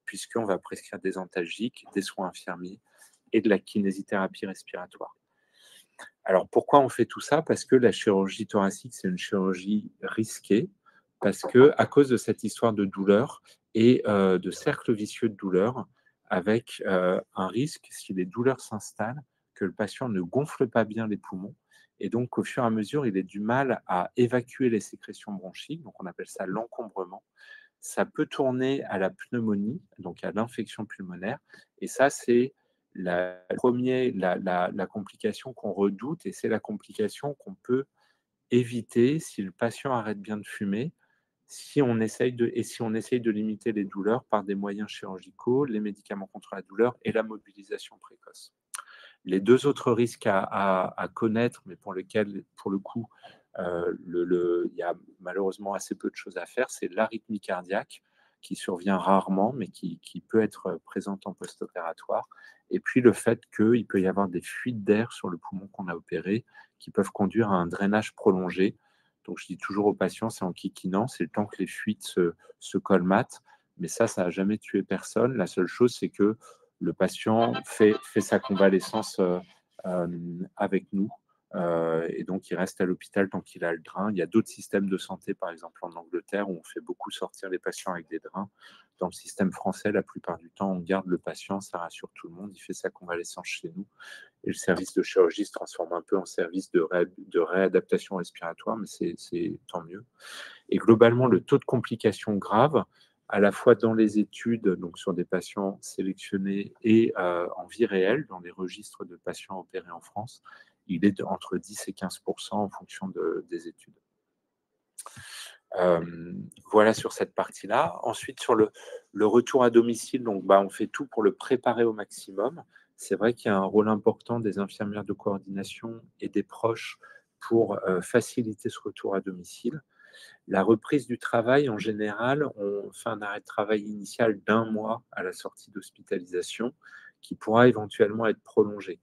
puisqu'on va prescrire des antalgiques, des soins infirmiers et de la kinésithérapie respiratoire. Alors, pourquoi on fait tout ça? Parce que la chirurgie thoracique, c'est une chirurgie risquée, parce que à cause de cette histoire de douleur et de cercle vicieux de douleur, avec un risque, si les douleurs s'installent, que le patient ne gonfle pas bien les poumons, et donc au fur et à mesure, il ait du mal à évacuer les sécrétions bronchiques, donc on appelle ça l'encombrement. Ça peut tourner à la pneumonie, donc à l'infection pulmonaire, et ça, c'est la complication qu'on redoute, et c'est la complication qu'on peut éviter si le patient arrête bien de fumer, si on essaye de limiter les douleurs par des moyens chirurgicaux, les médicaments contre la douleur et la mobilisation précoce. Les deux autres risques à connaître, mais pour lesquels, pour le coup, il y a malheureusement assez peu de choses à faire, c'est l'arythmie cardiaque, qui survient rarement, mais qui peut être présente en post-opératoire. Et puis le fait qu'il peut y avoir des fuites d'air sur le poumon qu'on a opéré, qui peuvent conduire à un drainage prolongé. Donc je dis toujours aux patients, c'est en kikinant, c'est le temps que les fuites se colmatent. Mais ça n'a jamais tué personne. La seule chose, c'est que le patient fait sa convalescence avec nous. Et donc, il reste à l'hôpital tant qu'il a le drain. Il y a d'autres systèmes de santé, par exemple en Angleterre, où on fait beaucoup sortir les patients avec des drains. Dans le système français, la plupart du temps, on garde le patient, ça rassure tout le monde, il fait sa convalescence chez nous. Et le service de chirurgie se transforme un peu en service de réadaptation respiratoire, mais c'est tant mieux. Et globalement, le taux de complications graves, à la fois dans les études, donc sur des patients sélectionnés, et en vie réelle, dans les registres de patients opérés en France, il est entre 10 et 15% en fonction des études. Voilà sur cette partie-là. Ensuite, sur le retour à domicile, donc, on fait tout pour le préparer au maximum. C'est vrai qu'il y a un rôle important des infirmières de coordination et des proches pour faciliter ce retour à domicile. La reprise du travail, en général, on fait un arrêt de travail initial d'1 mois à la sortie d'hospitalisation qui pourra éventuellement être prolongé.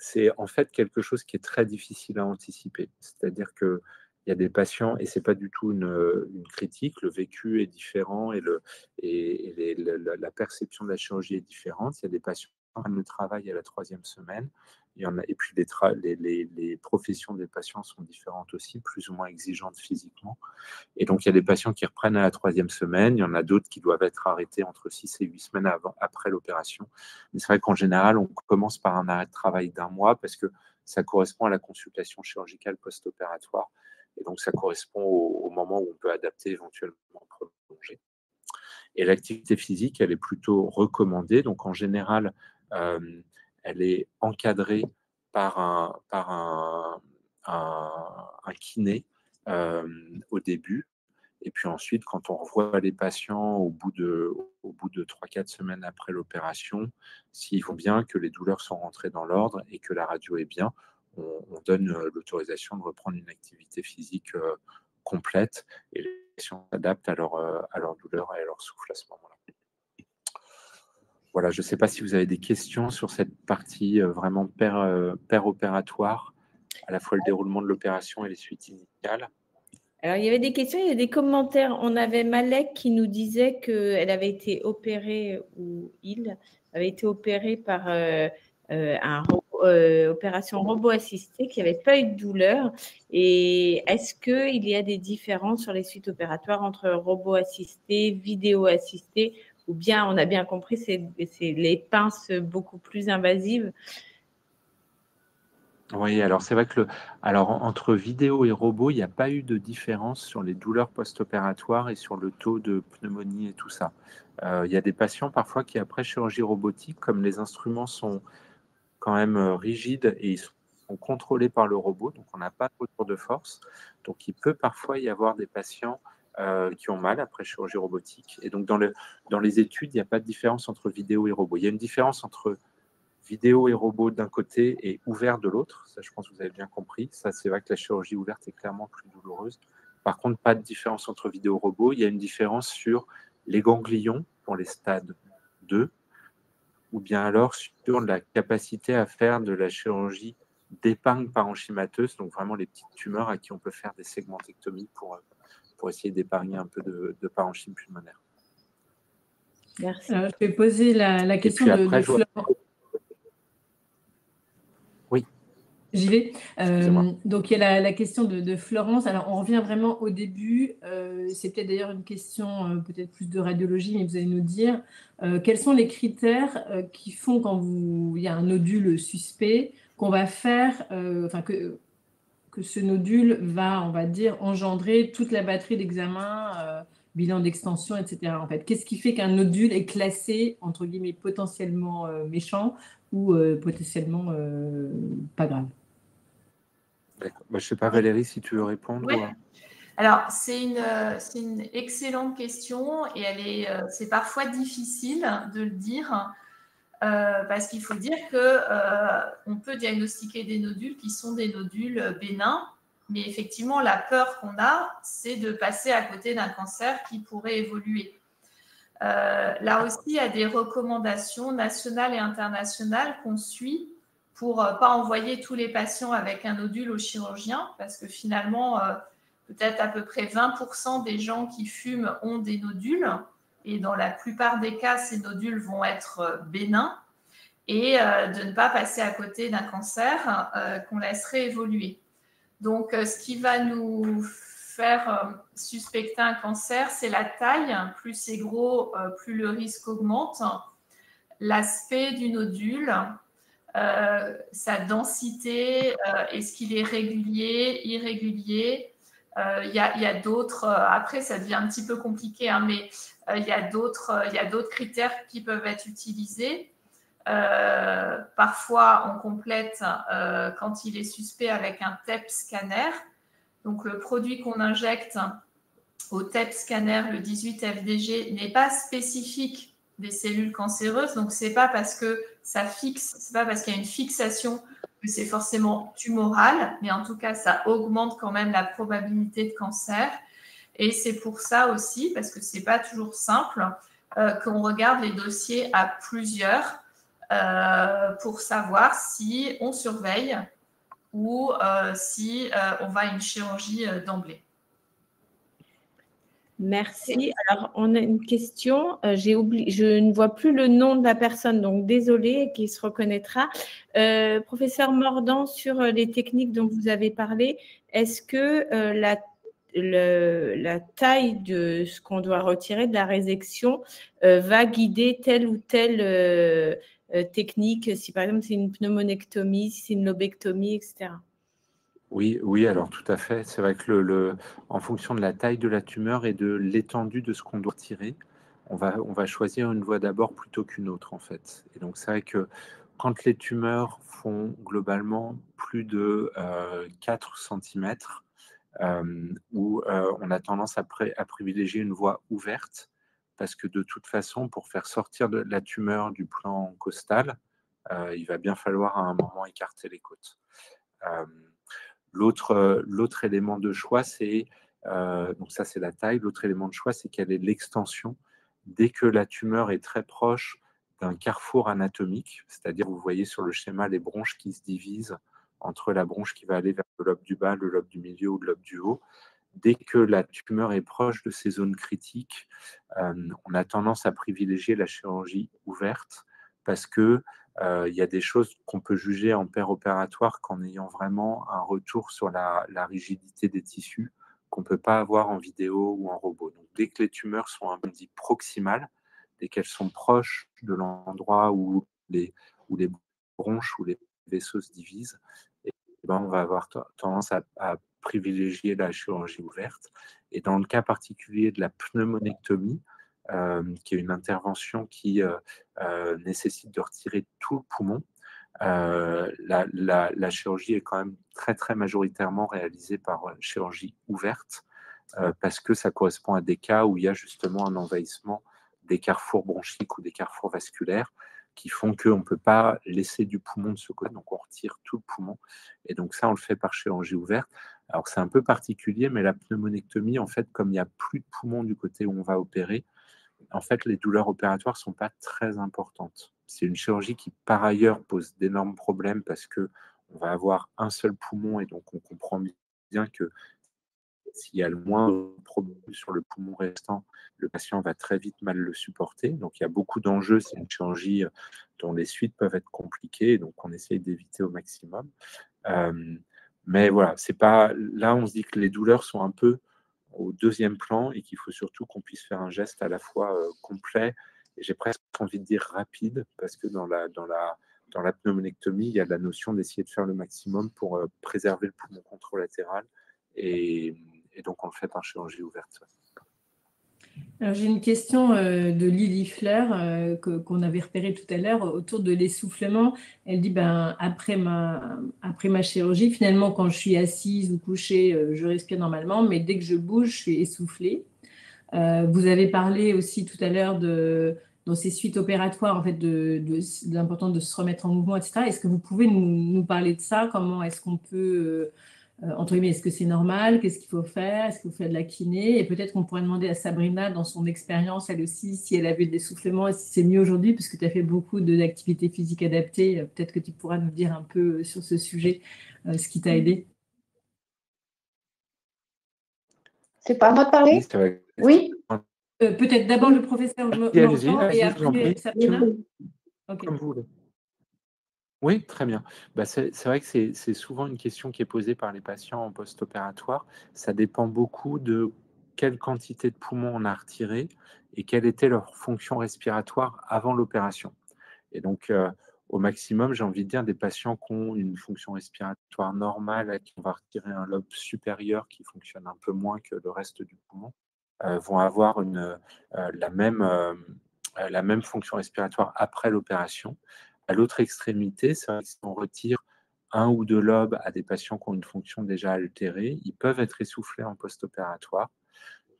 C'est en fait quelque chose qui est très difficile à anticiper. C'est-à-dire qu'il y a des patients, et ce n'est pas du tout une critique, le vécu est différent et la perception de la chirurgie est différente. Il y a des patients qui prennent le travail à la 3e semaine. Et puis les professions des patients sont différentes aussi, plus ou moins exigeantes physiquement. Et donc, il y a des patients qui reprennent à la 3e semaine. Il y en a d'autres qui doivent être arrêtés entre 6 et 8 semaines après l'opération. Mais c'est vrai qu'en général, on commence par un arrêt de travail d'1 mois parce que ça correspond à la consultation chirurgicale post-opératoire. Et donc, ça correspond au moment où on peut adapter éventuellement, prolonger. Et l'activité physique, elle est plutôt recommandée. Donc, en général, elle est encadrée par un kiné au début. Et puis ensuite, quand on revoit les patients au bout de 3-4 semaines après l'opération, s'ils vont bien, que les douleurs sont rentrées dans l'ordre et que la radio est bien, on donne l'autorisation de reprendre une activité physique complète, et les patients s'adaptent à leur douleur et à leur souffle à ce moment-là. Voilà, je ne sais pas si vous avez des questions sur cette partie vraiment opératoire, à la fois le déroulement de l'opération et les suites initiales. Alors, il y avait des questions, il y a des commentaires. On avait Malek qui nous disait qu'elle avait été opérée, ou il avait été opéré par opération robot assistée, qui n'avait pas eu de douleur. Et est-ce qu'il y a des différences sur les suites opératoires entre robot assisté, vidéo assisté, ou bien, on a bien compris, c'est les pinces beaucoup plus invasives? Oui, alors c'est vrai que entre vidéo et robot, il n'y a pas eu de différence sur les douleurs post-opératoires et sur le taux de pneumonie et tout ça. Il y a des patients parfois qui, après chirurgie robotique, comme les instruments sont quand même rigides et ils sont contrôlés par le robot, donc on n'a pas de retour de force. Donc il peut parfois y avoir des patients qui ont mal après chirurgie robotique. Et donc dans les études, il n'y a pas de différence entre vidéo et robot. Il y a une différence entre vidéo et robot d'un côté et ouvert de l'autre. Ça, je pense que vous avez bien compris. Ça, c'est vrai que la chirurgie ouverte est clairement plus douloureuse. Par contre, pas de différence entre vidéo et robot. Il y a une différence sur les ganglions pour les stades 2, ou bien alors sur la capacité à faire de la chirurgie d'épargne parenchymateuse, donc vraiment les petites tumeurs à qui on peut faire des segmentectomies pour essayer d'épargner un peu de parenchyme pulmonaire. Merci. Alors, je vais poser la question puis après, de Florence. Oui. J'y vais. Donc, il y a la question de Florence. Alors, on revient vraiment au début. C'est peut-être d'ailleurs une question peut-être plus de radiologie, mais vous allez nous dire quels sont les critères qui font quand il y a un nodule suspect qu'on va faire, que ce nodule va, on va dire, engendrer toute la batterie d'examens, bilan d'extension, etc. En fait, qu'est-ce qui fait qu'un nodule est classé, entre guillemets, potentiellement méchant ou potentiellement pas grave? D'accord. Je ne sais pas, Valérie, si tu veux répondre. Oui. Alors, c'est une excellente question et c'est parfois difficile de le dire parce qu'il faut dire qu'on peut diagnostiquer des nodules qui sont des nodules bénins, mais effectivement, la peur qu'on a, c'est de passer à côté d'un cancer qui pourrait évoluer. Là aussi, il y a des recommandations nationales et internationales qu'on suit pour ne pas envoyer tous les patients avec un nodule au chirurgien, parce que finalement, peut-être à peu près 20% des gens qui fument ont des nodules, et dans la plupart des cas, ces nodules vont être bénins, et de ne pas passer à côté d'un cancer qu'on laisserait évoluer. Donc, ce qui va nous faire suspecter un cancer, c'est la taille. Plus c'est gros, plus le risque augmente. L'aspect du nodule, sa densité, est-ce qu'il est régulier, irrégulier. Il y a d'autres, après ça devient un petit peu compliqué, hein, mais il y a d'autres critères qui peuvent être utilisés. Parfois on complète quand il est suspect avec un TEP scanner. Donc le produit qu'on injecte au TEP scanner, le 18-FDG, n'est pas spécifique des cellules cancéreuses. Donc c'est pas parce que ça fixe, c'est pas parce qu'il y a une fixation que c'est forcément tumoral, mais en tout cas ça augmente quand même la probabilité de cancer. Et c'est pour ça aussi, parce que c'est pas toujours simple, qu'on regarde les dossiers à plusieurs pour savoir si on surveille ou si on va à une chirurgie d'emblée. Merci. Alors, on a une question. J'ai oublié, je ne vois plus le nom de la personne, donc désolée, qui se reconnaîtra. Professeur Mordant, sur les techniques dont vous avez parlé, est-ce que la taille de ce qu'on doit retirer de la résection va guider telle ou telle technique, si par exemple c'est une pneumonectomie, si c'est une lobectomie, etc. Oui, alors tout à fait. C'est vrai que en fonction de la taille de la tumeur et de l'étendue de ce qu'on doit tirer, on va choisir une voie d'abord plutôt qu'une autre, en fait. Et donc, c'est vrai que quand les tumeurs font globalement plus de 4 cm, où on a tendance à privilégier une voie ouverte, parce que de toute façon, pour faire sortir de la tumeur du plan costal, il va bien falloir à un moment écarter les côtes. L'autre élément de choix, c'est donc ça c'est la taille. L'autre élément de choix, c'est quelle est l'extension. Dès que la tumeur est très proche d'un carrefour anatomique, c'est-à-dire vous voyez sur le schéma les bronches qui se divisent entre la bronche qui va aller vers le lobe du bas, le lobe du milieu ou le lobe du haut. Dès que la tumeur est proche de ces zones critiques, on a tendance à privilégier la chirurgie ouverte parce que il y a des choses qu'on peut juger en péropératoire qu'en ayant vraiment un retour sur la rigidité des tissus qu'on ne peut pas avoir en vidéo ou en robot. Donc, dès que les tumeurs sont un peu dit proximales, dès qu'elles sont proches de l'endroit où les bronches ou les vaisseaux se divisent, et ben, on va avoir tendance à privilégier la chirurgie ouverte. Et dans le cas particulier de la pneumonectomie, qui est une intervention qui nécessite de retirer tout le poumon, la chirurgie est quand même très, très majoritairement réalisée par chirurgie ouverte parce que ça correspond à des cas où il y a justement un envahissement des carrefours bronchiques ou des carrefours vasculaires qui font qu'on ne peut pas laisser du poumon de ce côté, donc on retire tout le poumon. Et donc ça, on le fait par chirurgie ouverte. Alors c'est un peu particulier, mais la pneumonectomie, en fait, comme il n'y a plus de poumon du côté où on va opérer, en fait, les douleurs opératoires ne sont pas très importantes. C'est une chirurgie qui, par ailleurs, pose d'énormes problèmes parce qu'on on va avoir un seul poumon et donc on comprend bien que s'il y a le moindre problème sur le poumon restant, le patient va très vite mal le supporter. Donc, il y a beaucoup d'enjeux. C'est une chirurgie dont les suites peuvent être compliquées, donc on essaye d'éviter au maximum. Mais voilà, c'est pas là, on se dit que les douleurs sont un peu au deuxième plan et qu'il faut surtout qu'on puisse faire un geste à la fois complet et j'ai presque envie de dire rapide, parce que dans la pneumonectomie, il y a la notion d'essayer de faire le maximum pour préserver le poumon contralatéral et donc on le fait par chirurgie ouverte. Alors, j'ai une question de Lily Fleur qu'on avait repérée tout à l'heure autour de l'essoufflement. Elle dit, après ma chirurgie, finalement, quand je suis assise ou couchée, je respire normalement, mais dès que je bouge, je suis essoufflée. Vous avez parlé aussi tout à l'heure dans ces suites opératoires, en fait, de l'importance de se remettre en mouvement, etc. Est-ce que vous pouvez nous parler de ça? Comment est-ce qu'on peut... entre guillemets, est-ce que c'est normal? Qu'est-ce qu'il faut faire? Est-ce qu'il faut faire de la kiné? Et peut-être qu'on pourrait demander à Sabrina, dans son expérience, elle aussi, si elle a vu de l'essoufflement et si c'est mieux aujourd'hui, puisque tu as fait beaucoup d'activités physiques adaptées. Peut-être que tu pourras nous dire un peu sur ce sujet, ce qui t'a aidé. C'est pas à moi de parler? Oui. Peut-être d'abord le professeur Morvan et après Sabrina. Okay. Comme vous voulez. Oui, très bien. C'est vrai que c'est souvent une question qui est posée par les patients en post-opératoire. Ça dépend beaucoup de quelle quantité de poumons on a retiré et quelle était leur fonction respiratoire avant l'opération. Et donc, au maximum, j'ai envie de dire, des patients qui ont une fonction respiratoire normale, à qui on va retirer un lobe supérieur qui fonctionne un peu moins que le reste du poumon, vont avoir la même fonction respiratoire après l'opération. À l'autre extrémité, c'est vrai que si on retire un ou deux lobes à des patients qui ont une fonction déjà altérée, ils peuvent être essoufflés en post-opératoire.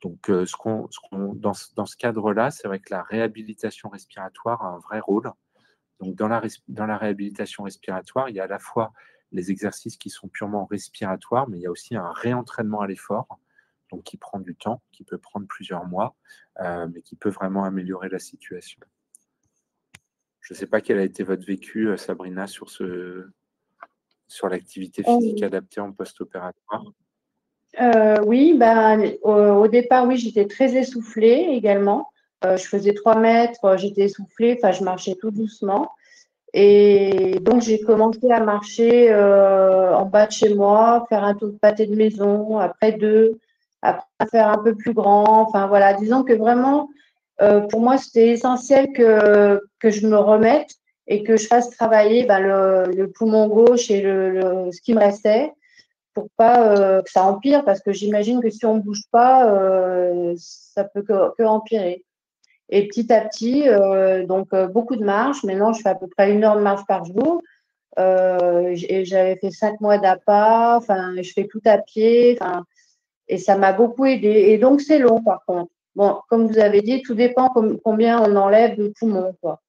Donc, dans ce cadre-là, c'est vrai que la réhabilitation respiratoire a un vrai rôle. Donc, dans la réhabilitation respiratoire, il y a à la fois les exercices qui sont purement respiratoires, mais il y a aussi un réentraînement à l'effort, donc qui prend du temps, qui peut prendre plusieurs mois, mais qui peut vraiment améliorer la situation. Je ne sais pas quel a été votre vécu, Sabrina, sur l'activité physique adaptée en post-opératoire. Oui, au départ, oui, j'étais très essoufflée également. Je faisais 3 mètres, j'étais essoufflée, je marchais tout doucement. Et donc, j'ai commencé à marcher en bas de chez moi, faire un tour de pâté de maison, après 2, après faire un peu plus grand. Enfin, voilà, disons que vraiment, pour moi, c'était essentiel que je me remette et que je fasse travailler le poumon gauche et ce qui me restait pour pas que ça empire, parce que j'imagine que si on ne bouge pas, ça peut que empirer. Et petit à petit, beaucoup de marche. Maintenant, je fais à peu près 1 heure de marche par jour. Et j'avais fait 5 mois d'APA. Je fais tout à pied. Et ça m'a beaucoup aidé. Et donc, c'est long, par contre. Bon, comme vous avez dit, tout dépend combien on enlève de poumons, quoi.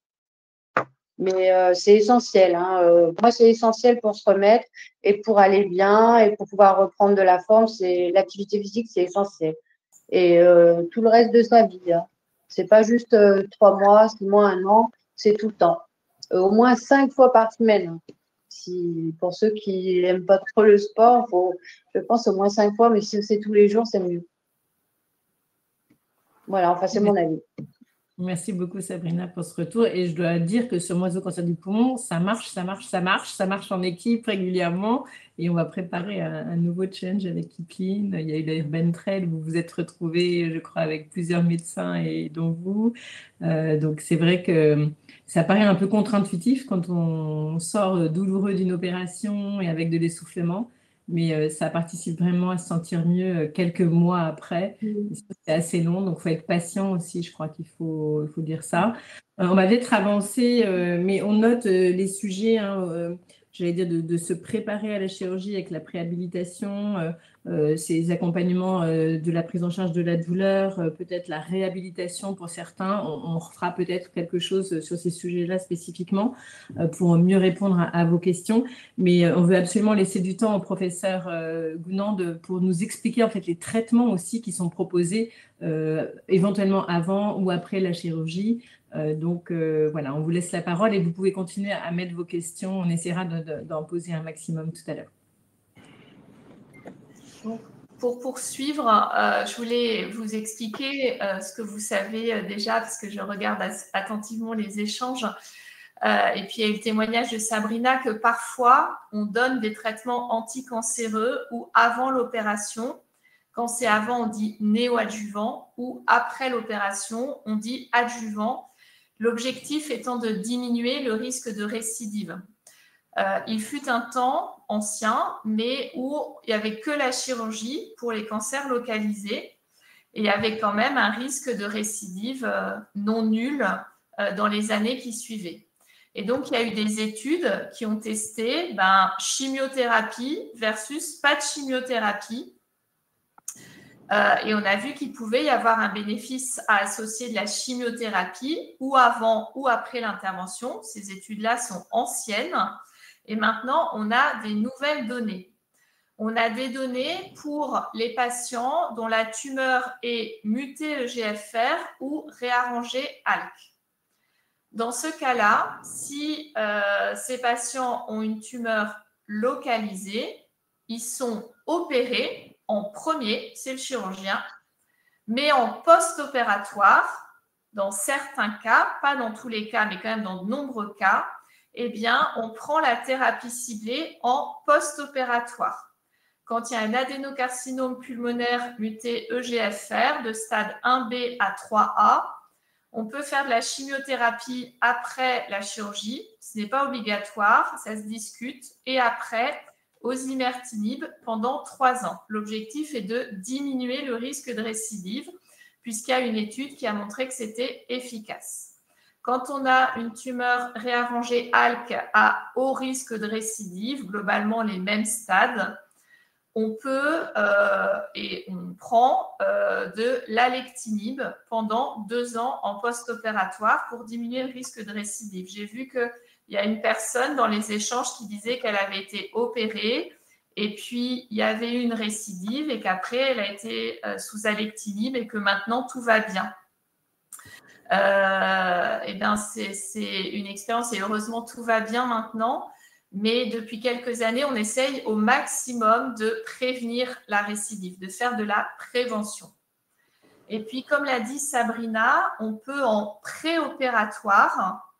Mais c'est essentiel. Moi, c'est essentiel pour se remettre et pour aller bien et pour pouvoir reprendre de la forme. L'activité physique, c'est essentiel. Et tout le reste de sa vie. C'est pas juste 3 mois, 6 mois, 1 an, c'est tout le temps. Au moins 5 fois par semaine. Pour ceux qui n'aiment pas trop le sport, je pense au moins 5 fois, mais si c'est tous les jours, c'est mieux. Voilà, c'est mon avis. Merci beaucoup, Sabrina, pour ce retour. Et je dois dire que sur Moiseau Cancer du Poumon, ça marche en équipe régulièrement. Et on va préparer un nouveau challenge avec Kipling. Il y a eu la Urban Trail, vous vous êtes retrouvés, je crois, avec plusieurs médecins et dont vous. Donc, c'est vrai que ça paraît un peu contre-intuitif quand on sort douloureux d'une opération et avec de l'essoufflement. Mais ça participe vraiment à se sentir mieux quelques mois après. C'est assez long, donc il faut être patient aussi, je crois qu'il faut dire ça. On va peut-être avancer, mais on note les sujets, j'allais dire, de se préparer à la chirurgie avec la préhabilitation, ces accompagnements de la prise en charge de la douleur, peut-être la réhabilitation pour certains. On fera peut-être quelque chose sur ces sujets-là spécifiquement pour mieux répondre à vos questions. Mais on veut absolument laisser du temps au professeur Gounand pour nous expliquer en fait les traitements aussi qui sont proposés éventuellement avant ou après la chirurgie. Donc, voilà, on vous laisse la parole et vous pouvez continuer à mettre vos questions. On essaiera d'en poser un maximum tout à l'heure. Pour poursuivre, je voulais vous expliquer ce que vous savez déjà, parce que je regarde attentivement les échanges. Et puis, il y a eu le témoignage de Sabrina que parfois, on donne des traitements anticancéreux ou avant l'opération. Quand c'est avant, on dit néoadjuvant, ou après l'opération, on dit adjuvant. L'objectif étant de diminuer le risque de récidive. Il fut un temps ancien, mais où il n'y avait que la chirurgie pour les cancers localisés. Et il y avait quand même un risque de récidive non nul dans les années qui suivaient. Et donc, il y a eu des études qui ont testé chimiothérapie versus pas de chimiothérapie. Et on a vu qu'il pouvait y avoir un bénéfice à associer de la chimiothérapie ou avant ou après l'intervention. Ces études-là sont anciennes. Et maintenant, on a des nouvelles données. On a des données pour les patients dont la tumeur est mutée EGFR ou réarrangée ALK. Dans ce cas-là, si ces patients ont une tumeur localisée, ils sont opérés en premier, c'est le chirurgien, mais en post-opératoire, dans certains cas, pas dans tous les cas, mais quand même dans de nombreux cas, eh bien, on prend la thérapie ciblée en post-opératoire. Quand il y a un adénocarcinome pulmonaire muté EGFR de stade 1B à 3A, on peut faire de la chimiothérapie après la chirurgie. Ce n'est pas obligatoire, ça se discute. Et après, osimertinib pendant 3 ans. L'objectif est de diminuer le risque de récidive, puisqu'il y a une étude qui a montré que c'était efficace. Quand on a une tumeur réarrangée ALK à haut risque de récidive, globalement les mêmes stades, on peut et on prend de l'alectinib pendant 2 ans en post-opératoire pour diminuer le risque de récidive. J'ai vu qu'il y a une personne dans les échanges qui disait qu'elle avait été opérée et puis il y avait eu une récidive et qu'après elle a été sous alectinib et que maintenant tout va bien. Eh bien, c'est une expérience et heureusement tout va bien maintenant. Mais depuis quelques années, on essaye au maximum de prévenir la récidive, de faire de la prévention. Et puis, comme l'a dit Sabrina, on peut en préopératoire,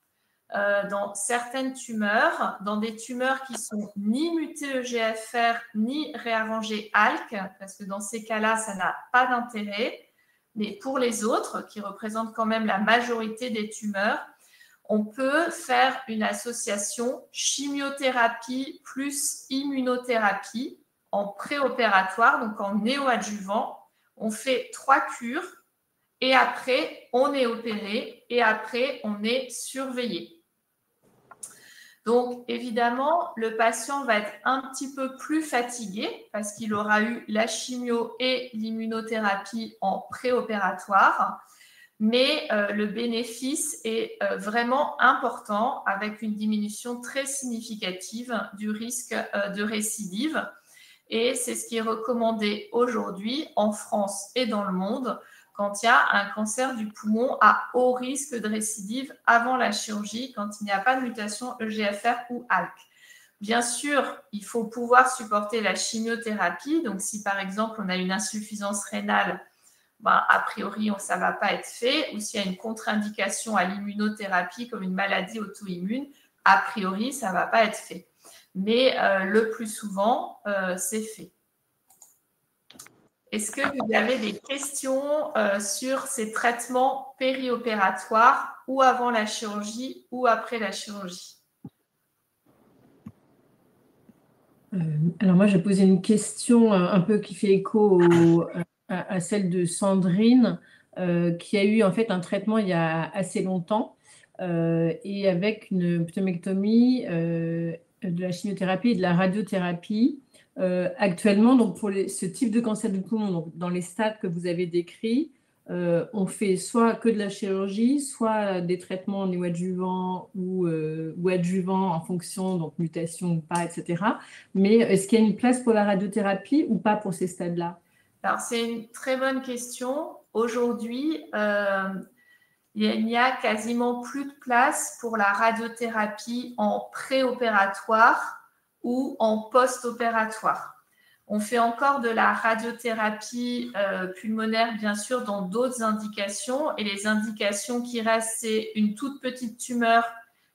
dans certaines tumeurs, dans des tumeurs qui sont ni mutées EGFR, ni réarrangées ALK, parce que dans ces cas-là, ça n'a pas d'intérêt. Mais pour les autres, qui représentent quand même la majorité des tumeurs, on peut faire une association chimiothérapie plus immunothérapie en préopératoire, donc en néoadjuvant. On fait 3 cures et après, on est opéré et après, on est surveillé. Donc, évidemment, le patient va être un petit peu plus fatigué parce qu'il aura eu la chimio et l'immunothérapie en préopératoire. Mais le bénéfice est vraiment important avec une diminution très significative du risque de récidive. Et c'est ce qui est recommandé aujourd'hui en France et dans le monde quand il y a un cancer du poumon à haut risque de récidive avant la chirurgie, quand il n'y a pas de mutation EGFR ou ALK. Bien sûr, il faut pouvoir supporter la chimiothérapie. Donc, si par exemple, on a une insuffisance rénale, a priori, ça ne va pas être fait. Ou s'il y a une contre-indication à l'immunothérapie comme une maladie auto-immune, a priori, ça ne va pas être fait. Mais le plus souvent, c'est fait. Est-ce que vous avez des questions sur ces traitements périopératoires ou avant la chirurgie ou après la chirurgie? Alors moi, j'ai posé une question un peu qui fait écho à celle de Sandrine, qui a eu en fait un traitement il y a assez longtemps et avec une pneumectomie, de la chimiothérapie et de la radiothérapie. Actuellement, donc pour ce type de cancer du poumon, donc dans les stades que vous avez décrits, on fait soit que de la chirurgie, soit des traitements néoadjuvants ou adjuvants en fonction, donc mutation ou pas, etc. Mais est-ce qu'il y a une place pour la radiothérapie ou pas pour ces stades-là? Alors, c'est une très bonne question. Aujourd'hui, il n'y a quasiment plus de place pour la radiothérapie en préopératoire ou en post-opératoire. On fait encore de la radiothérapie pulmonaire, bien sûr, dans d'autres indications. Et les indications qui restent, c'est une toute petite tumeur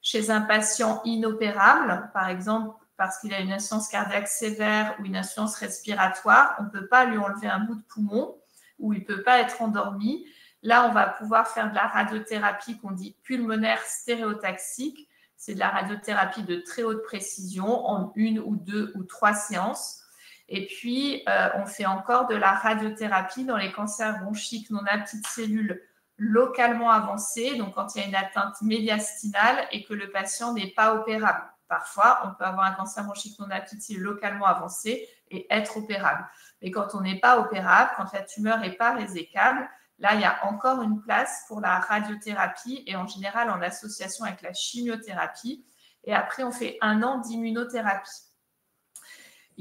chez un patient inopérable, par exemple, parce qu'il a une insuffisance cardiaque sévère ou une insuffisance respiratoire. On ne peut pas lui enlever un bout de poumon ou il ne peut pas être endormi. Là, on va pouvoir faire de la radiothérapie qu'on dit pulmonaire stéréotaxique. C'est de la radiothérapie de très haute précision en 1 ou 2 ou 3 séances. Et puis, on fait encore de la radiothérapie dans les cancers bronchiques non à petites cellules localement avancés, donc quand il y a une atteinte médiastinale et que le patient n'est pas opérable. Parfois, on peut avoir un cancer bronchique non à petites cellules localement avancé et être opérable. Mais quand on n'est pas opérable, quand la tumeur n'est pas résécable, là, il y a encore une place pour la radiothérapie et en général en association avec la chimiothérapie. Et après, on fait 1 an d'immunothérapie.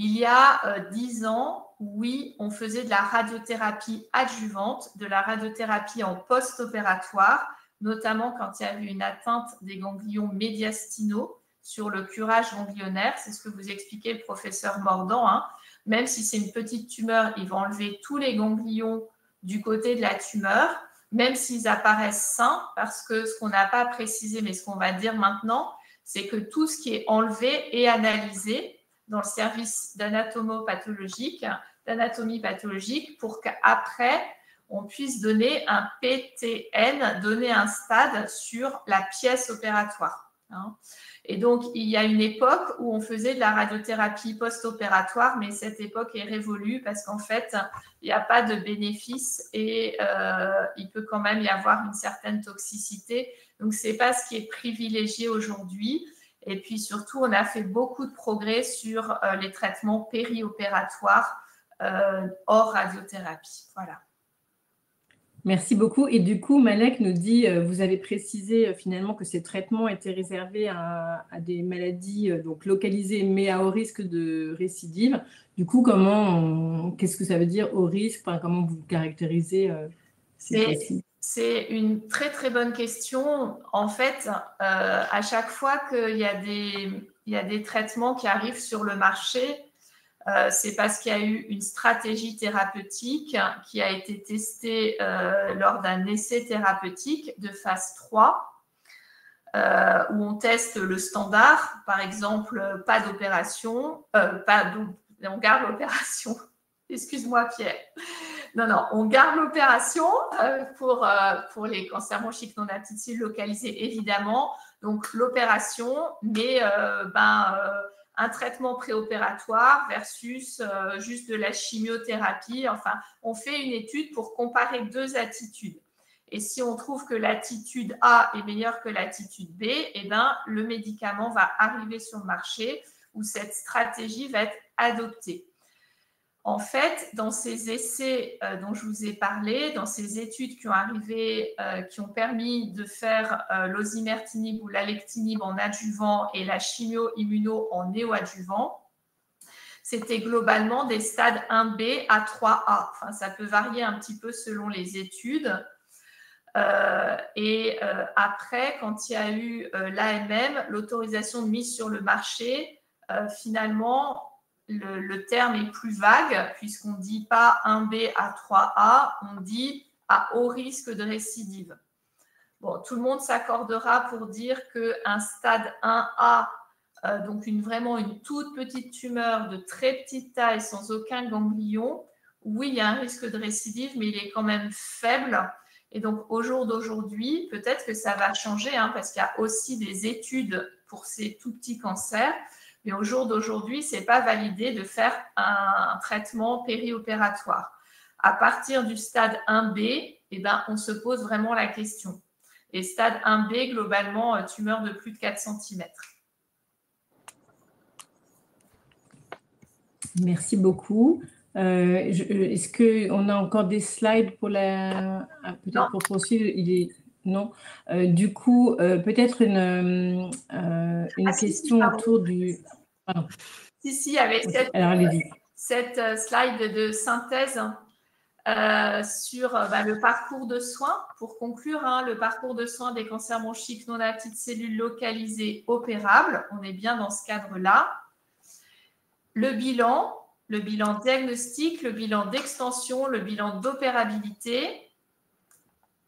Il y a 10 ans, oui, on faisait de la radiothérapie adjuvante, de la radiothérapie en post-opératoire, notamment quand il y avait une atteinte des ganglions médiastinaux sur le curage ganglionnaire. C'est ce que vous expliquait le professeur Mordant. Hein. Même si c'est une petite tumeur, il va enlever tous les ganglions du côté de la tumeur, même s'ils apparaissent sains, parce que ce qu'on n'a pas précisé, mais ce qu'on va dire maintenant, c'est que tout ce qui est enlevé est analysé dans le service d'anatomie pathologique pour qu'après, on puisse donner un PTN, donner un stade sur la pièce opératoire. Hein. Et donc, il y a une époque où on faisait de la radiothérapie post-opératoire, mais cette époque est révolue parce qu'en fait, il n'y a pas de bénéfice et il peut quand même y avoir une certaine toxicité. Donc, ce n'est pas ce qui est privilégié aujourd'hui. Et puis surtout, on a fait beaucoup de progrès sur les traitements périopératoires hors radiothérapie. Voilà. Merci beaucoup. Et du coup, Malek nous dit, vous avez précisé finalement que ces traitements étaient réservés à des maladies donc localisées mais à haut risque de récidive. Du coup, qu'est-ce que ça veut dire haut risque? Enfin, comment vous caractérisez C'est une très, très bonne question. En fait, à chaque fois qu'il y a des traitements qui arrivent sur le marché, c'est parce qu'il y a eu une stratégie thérapeutique qui a été testée lors d'un essai thérapeutique de phase 3, où on teste le standard, par exemple, pas d'opération, on garde l'opération. Excuse-moi, Pierre. Non, on garde l'opération pour les cancers bronchiques non à petites cellules localisés, évidemment. Donc, l'opération, mais un traitement préopératoire versus juste de la chimiothérapie. Enfin, on fait une étude pour comparer 2 attitudes. Et si on trouve que l'attitude A est meilleure que l'attitude B, eh ben, le médicament va arriver sur le marché où cette stratégie va être adoptée. En fait, dans ces essais dont je vous ai parlé, dans ces études qui ont permis de faire l'osimertinib ou l'alectinib en adjuvant et la chimio-immuno en néoadjuvant, c'était globalement des stades 1B à 3A. Enfin, ça peut varier un petit peu selon les études. Après, quand il y a eu l'AMM, l'autorisation de mise sur le marché, finalement, le terme est plus vague puisqu'on ne dit pas 1B à 3A, on dit à haut risque de récidive. Bon, tout le monde s'accordera pour dire qu'un stade 1A, donc vraiment une toute petite tumeur de très petite taille sans aucun ganglion, oui, il y a un risque de récidive, mais il est quand même faible. Et donc, au jour d'aujourd'hui, peut-être que ça va changer parce qu'il y a aussi des études pour ces tout petits cancers. Mais au jour d'aujourd'hui, ce n'est pas validé de faire un traitement périopératoire. À partir du stade 1B, on se pose vraiment la question. Et stade 1B, globalement, tumeur de plus de 4 cm. Merci beaucoup. Est-ce qu'on a encore des slides pour peut-être pour poursuivre? Non. Du coup, peut-être une question autour du... Si, avec cette slide de synthèse, sur le parcours de soins. Pour conclure, le parcours de soins des cancers bronchiques non à petites cellules localisées opérables. On est bien dans ce cadre-là. Le bilan diagnostique, le bilan d'extension, le bilan d'opérabilité.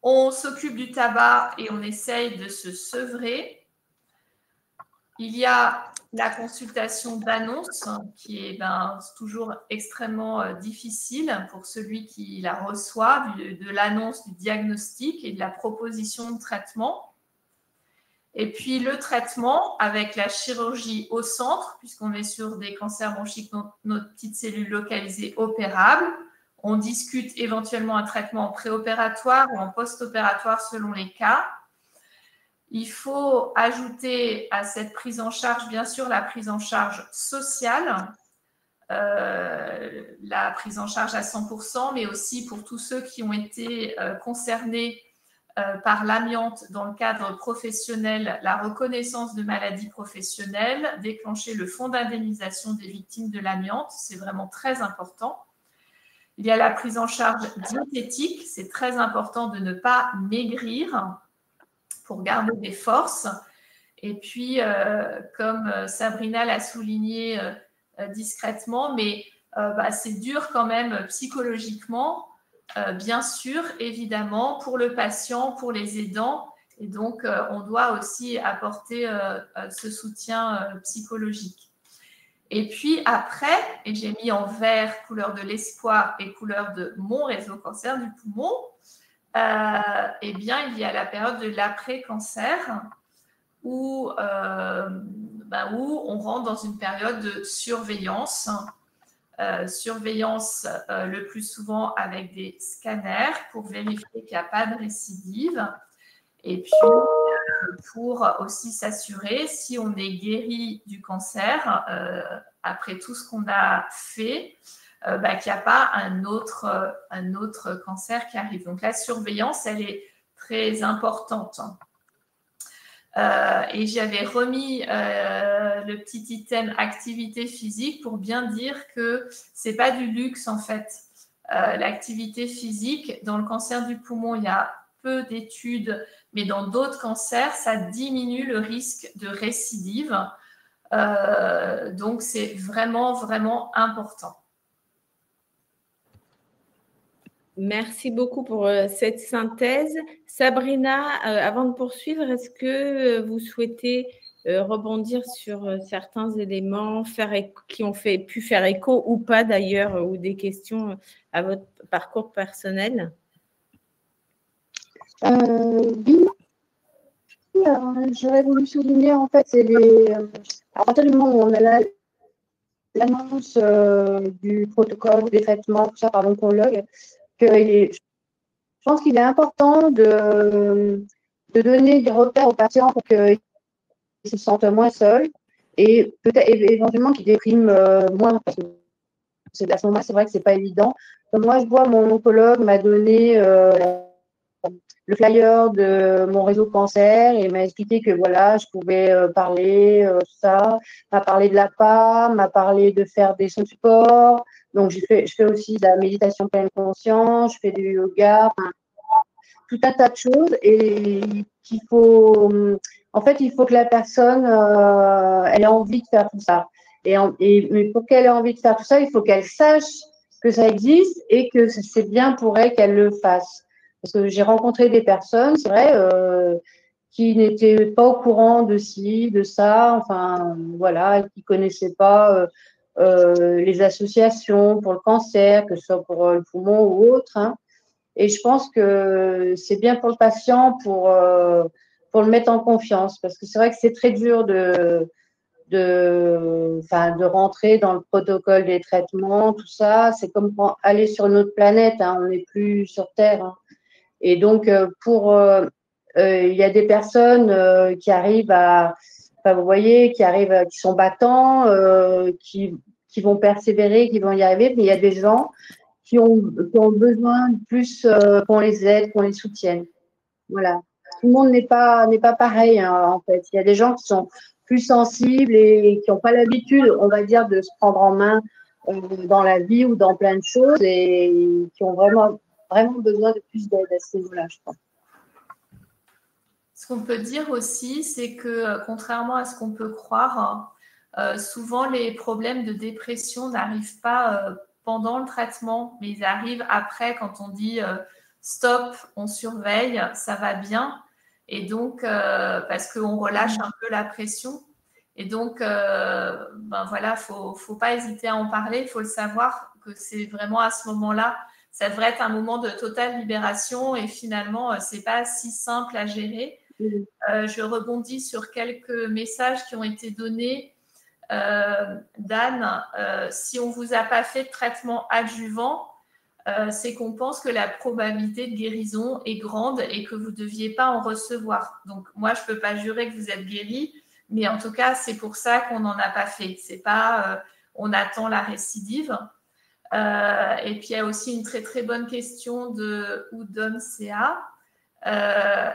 On s'occupe du tabac et on essaye de se sevrer. Il y a la consultation d'annonce qui est toujours extrêmement difficile pour celui qui la reçoit, de l'annonce du diagnostic et de la proposition de traitement. Et puis le traitement avec la chirurgie au centre, puisqu'on est sur des cancers bronchiques nos petites cellules localisées opérables. On discute éventuellement un traitement en préopératoire ou en post-opératoire selon les cas. Il faut ajouter à cette prise en charge, bien sûr, la prise en charge sociale, la prise en charge à 100%, mais aussi pour tous ceux qui ont été concernés par l'amiante dans le cadre professionnel, la reconnaissance de maladies professionnelles, déclencher le fonds d'indemnisation des victimes de l'amiante, c'est vraiment très important. Il y a la prise en charge diététique, c'est très important de ne pas maigrir pour garder des forces. Et puis, comme Sabrina l'a souligné discrètement, mais c'est dur quand même psychologiquement, bien sûr, évidemment, pour le patient, pour les aidants. Et donc, on doit aussi apporter ce soutien psychologique. Et puis après, et j'ai mis en vert couleur de l'espoir et couleur de mon réseau cancer du poumon, eh bien, il y a la période de l'après-cancer où on rentre dans une période de surveillance. Surveillance le plus souvent avec des scanners pour vérifier qu'il n'y a pas de récidive. Et puis, pour aussi s'assurer si on est guéri du cancer, après tout ce qu'on a fait, qu'il n'y a pas un autre cancer qui arrive. Donc, la surveillance, elle est très importante. Et j'avais remis le petit item activité physique pour bien dire que ce n'est pas du luxe, en fait. L'activité physique, dans le cancer du poumon, il y a peu d'études, mais dans d'autres cancers, ça diminue le risque de récidive. Donc, c'est vraiment, vraiment important. Merci beaucoup pour cette synthèse. Sabrina, avant de poursuivre, est-ce que vous souhaitez rebondir sur certains éléments qui ont pu faire écho ou pas d'ailleurs, ou des questions à votre parcours personnel? Oui, j'aurais voulu souligner, en fait, c'est à partir du moment où on a l'annonce du protocole des traitements, tout ça, par l'oncologue, je pense qu'il est important de donner des repères aux patients pour qu'ils se sentent moins seuls et peut-être éventuellement qu'ils dépriment moins, parce que à ce moment-là, c'est vrai que ce n'est pas évident. Donc, moi, je vois, mon oncologue m'a donné le flyer de mon réseau cancer et m'a expliqué que voilà, je pouvais parler, ça, m'a parlé de l'APA, m'a parlé de faire des sons de support. Donc, je fais aussi de la méditation pleine conscience, je fais du yoga, tout un tas de choses et qu'il faut, en fait, il faut que la personne, elle ait envie de faire tout ça. Mais pour qu'elle ait envie de faire tout ça, il faut qu'elle sache que ça existe et que c'est bien pour elle qu'elle le fasse. Parce que j'ai rencontré des personnes, c'est vrai, qui n'étaient pas au courant de ci, de ça, enfin, voilà, qui ne connaissaient pas les associations pour le cancer, que ce soit pour le poumon ou autre. Hein. Et je pense que c'est bien pour le patient pour le mettre en confiance. Parce que c'est vrai que c'est très dur de rentrer dans le protocole des traitements, tout ça. C'est comme aller sur une autre planète, hein, on n'est plus sur Terre. Hein. Et donc, il y a des personnes qui arrivent vous voyez, qui sont battants, qui vont persévérer, qui vont y arriver, mais il y a des gens qui ont besoin de plus qu'on les aide, qu'on les soutienne. Voilà. Tout le monde n'est pas pareil, hein, en fait. Il y a des gens qui sont plus sensibles et qui n'ont pas l'habitude, on va dire, de se prendre en main dans la vie ou dans plein de choses et qui ont vraiment besoin de plus d'aide à ce niveau-là, je pense. Ce qu'on peut dire aussi, c'est que contrairement à ce qu'on peut croire, souvent les problèmes de dépression n'arrivent pas pendant le traitement, mais ils arrivent après quand on dit stop, on surveille, ça va bien. Et donc, parce qu'on relâche un peu la pression. Et donc, ben voilà, faut pas hésiter à en parler, il faut le savoir que c'est vraiment à ce moment-là, ça devrait être un moment de totale libération et finalement, c'est pas si simple à gérer. Je rebondis sur quelques messages qui ont été donnés. Dan, si on ne vous a pas fait de traitement adjuvant, c'est qu'on pense que la probabilité de guérison est grande et que vous ne deviez pas en recevoir. Donc, moi, je ne peux pas jurer que vous êtes guéri, mais en tout cas, c'est pour ça qu'on n'en a pas fait. C'est pas on attend la récidive. Et puis, il y a aussi une très, très bonne question de Oudon CA.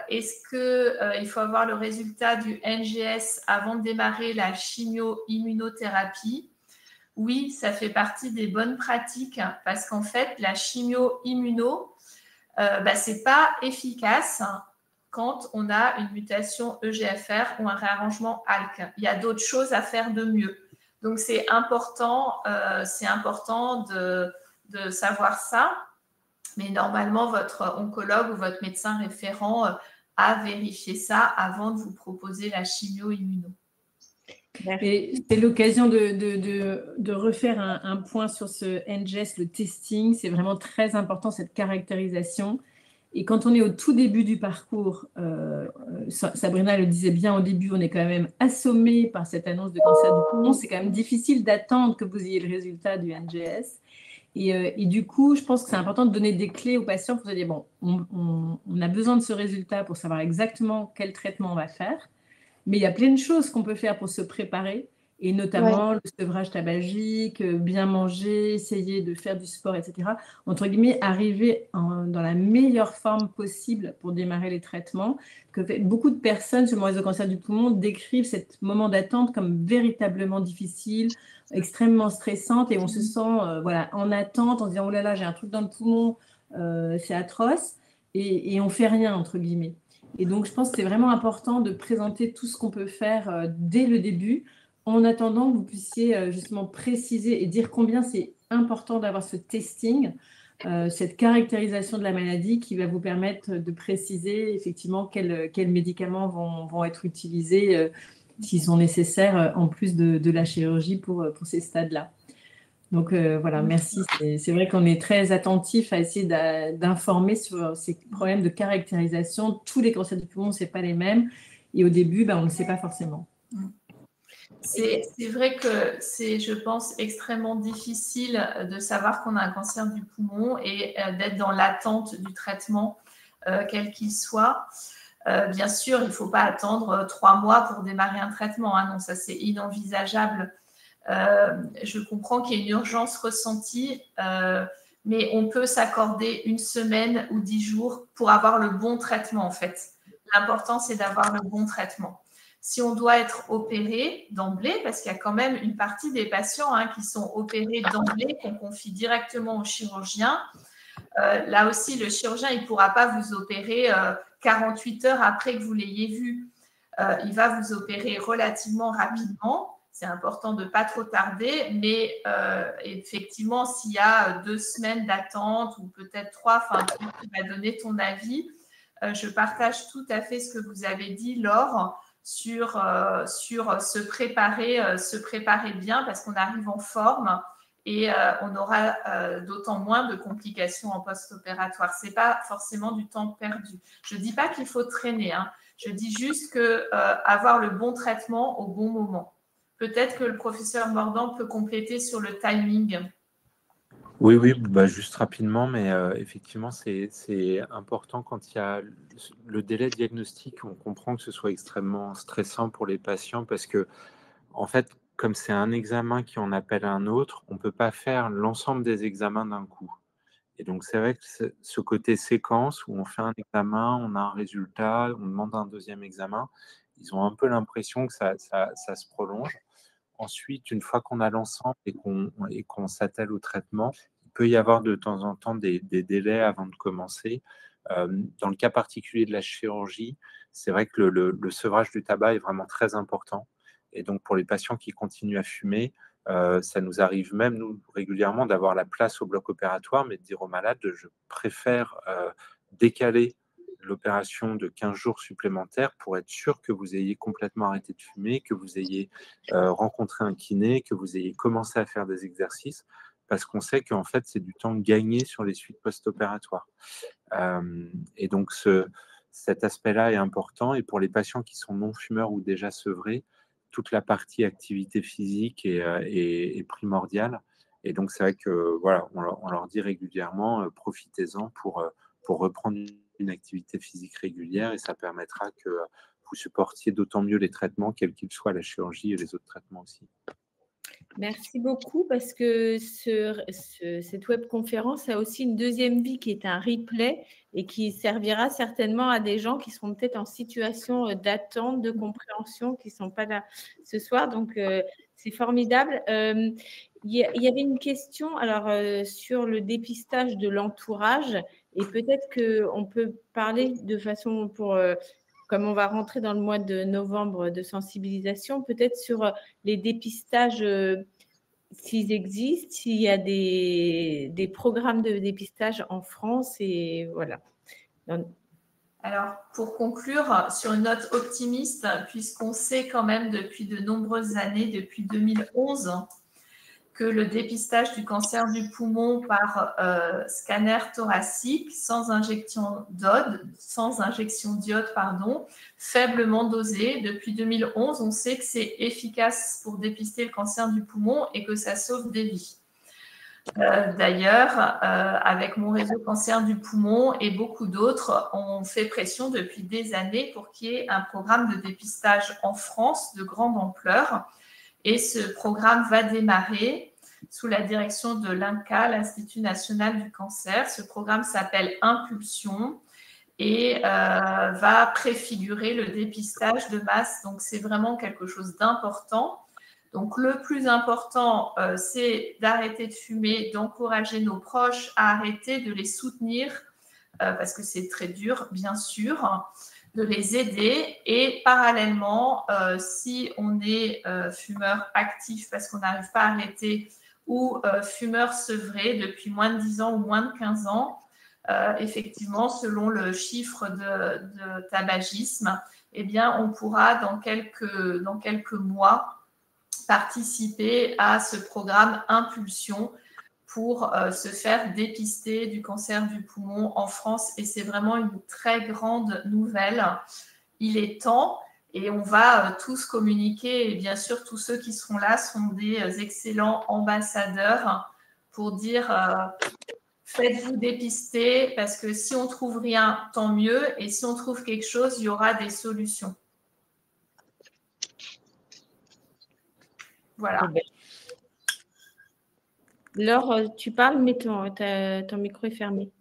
Est-ce qu'il faut avoir le résultat du NGS avant de démarrer la chimio-immunothérapie? Oui, ça fait partie des bonnes pratiques parce qu'en fait, la chimio-immuno, ce n'est pas efficace quand on a une mutation EGFR ou un réarrangement ALK. Il y a d'autres choses à faire de mieux. Donc, c'est important de savoir ça. Mais normalement, votre oncologue ou votre médecin référent a vérifié ça avant de vous proposer la chimio-immuno. C'est l'occasion de refaire un point sur ce NGS, le testing. C'est vraiment très important, cette caractérisation. Et quand on est au tout début du parcours, Sabrina le disait bien au début, on est quand même assommé par cette annonce de cancer du poumon. C'est quand même difficile d'attendre que vous ayez le résultat du NGS. Et du coup, je pense que c'est important de donner des clés aux patients pour se dire, bon, on a besoin de ce résultat pour savoir exactement quel traitement on va faire. Mais il y a plein de choses qu'on peut faire pour se préparer, et notamment le sevrage tabagique, bien manger, essayer de faire du sport, etc. Entre guillemets, arriver dans la meilleure forme possible pour démarrer les traitements. Beaucoup de personnes sur le réseau cancer du poumon décrivent ce moment d'attente comme véritablement difficile, extrêmement stressante, et on se sent en attente, en se disant « Oh là là, j'ai un truc dans le poumon, c'est atroce », et on ne fait rien, entre guillemets. Et donc, je pense que c'est vraiment important de présenter tout ce qu'on peut faire dès le début, en attendant que vous puissiez justement préciser et dire combien c'est important d'avoir ce testing, cette caractérisation de la maladie qui va vous permettre de préciser effectivement quels médicaments vont être utilisés s'ils sont nécessaires en plus de la chirurgie pour ces stades-là. Donc voilà, merci. C'est vrai qu'on est très attentif à essayer d'informer sur ces problèmes de caractérisation. Tous les cancers du poumon, ce n'est pas les mêmes. Et au début, on ne le sait pas forcément. C'est vrai que c'est, je pense, extrêmement difficile de savoir qu'on a un cancer du poumon et d'être dans l'attente du traitement, quel qu'il soit. Bien sûr, il ne faut pas attendre 3 mois pour démarrer un traitement. Hein. Non, ça, c'est inenvisageable. Je comprends qu'il y ait une urgence ressentie, mais on peut s'accorder 1 semaine ou 10 jours pour avoir le bon traitement, en fait. L'important, c'est d'avoir le bon traitement. Si on doit être opéré d'emblée, parce qu'il y a quand même une partie des patients qui sont opérés d'emblée, qu'on confie directement au chirurgien. Là aussi, le chirurgien, il ne pourra pas vous opérer 48 heures après que vous l'ayez vu. Il va vous opérer relativement rapidement. C'est important de ne pas trop tarder, mais effectivement, s'il y a 2 semaines d'attente ou peut-être 3, tu vas donner ton avis. Je partage tout à fait ce que vous avez dit, Laure, sur se préparer bien parce qu'on arrive en forme et on aura d'autant moins de complications en post-opératoire. Ce n'est pas forcément du temps perdu. Je ne dis pas qu'il faut traîner, hein. Je dis juste qu'avoir le bon traitement au bon moment. Peut-être que le professeur Mordant peut compléter sur le timing. Oui, juste rapidement, mais effectivement, c'est important quand il y a le délai diagnostique. On comprend que ce soit extrêmement stressant pour les patients parce que, en fait, comme c'est un examen qui en appelle un autre, on ne peut pas faire l'ensemble des examens d'un coup. Et donc, c'est vrai que ce côté séquence où on fait un examen, on a un résultat, on demande un deuxième examen, ils ont un peu l'impression que ça se prolonge. Ensuite, une fois qu'on a l'ensemble et qu'on s'attelle au traitement, il peut y avoir de temps en temps des délais avant de commencer. Dans le cas particulier de la chirurgie, c'est vrai que le sevrage du tabac est vraiment très important. Et donc, pour les patients qui continuent à fumer, ça nous arrive même, nous, régulièrement, d'avoir la place au bloc opératoire, mais de dire aux malades, je préfère décaler l'opération de 15 jours supplémentaires pour être sûr que vous ayez complètement arrêté de fumer, que vous ayez rencontré un kiné, que vous ayez commencé à faire des exercices, parce qu'on sait qu'en fait, c'est du temps gagné sur les suites post-opératoires. Et donc, cet aspect-là est important. Et pour les patients qui sont non-fumeurs ou déjà sevrés, toute la partie activité physique est primordiale. Et donc, c'est vrai que voilà, on leur dit régulièrement, profitez-en pour reprendre une activité physique régulière, et ça permettra que vous supportiez d'autant mieux les traitements, quels qu'ils soient, la chirurgie et les autres traitements aussi. Merci beaucoup, parce que cette webconférence a aussi une deuxième vie qui est un replay et qui servira certainement à des gens qui seront peut-être en situation d'attente, de compréhension, qui ne sont pas là ce soir. Donc, c'est formidable. Il y avait une question sur le dépistage de l'entourage, et peut-être qu'on peut parler de façon comme on va rentrer dans le mois de novembre de sensibilisation, peut-être sur les dépistages, s'ils existent, s'il y a des programmes de dépistage en France, et voilà. Alors, pour conclure sur une note optimiste, puisqu'on sait quand même depuis de nombreuses années, depuis 2011, que le dépistage du cancer du poumon par scanner thoracique sans injection d'iode, faiblement dosé. Depuis 2011, on sait que c'est efficace pour dépister le cancer du poumon et que ça sauve des vies. D'ailleurs, avec mon réseau cancer du poumon et beaucoup d'autres, on fait pression depuis des années pour qu'il y ait un programme de dépistage en France de grande ampleur. Et ce programme va démarrer sous la direction de l'INCa, l'Institut national du cancer. Ce programme s'appelle Impulsion et va préfigurer le dépistage de masse. Donc, c'est vraiment quelque chose d'important. Donc, le plus important, c'est d'arrêter de fumer, d'encourager nos proches à arrêter, de les soutenir, parce que c'est très dur, bien sûr, de les aider. Et parallèlement, si on est fumeur actif parce qu'on n'arrive pas à arrêter, ou fumeur sevré depuis moins de 10 ans ou moins de 15 ans, effectivement, selon le chiffre de tabagisme, eh bien, on pourra dans quelques mois participer à ce programme Impulsion pour se faire dépister du cancer du poumon en France. Et c'est vraiment une très grande nouvelle. Il est temps, et on va tous communiquer. Et bien sûr, tous ceux qui seront là sont des excellents ambassadeurs pour dire faites-vous dépister, parce que si on trouve rien, tant mieux. Et si on trouve quelque chose, il y aura des solutions. Voilà. Laure, tu parles, mais ton micro est fermé.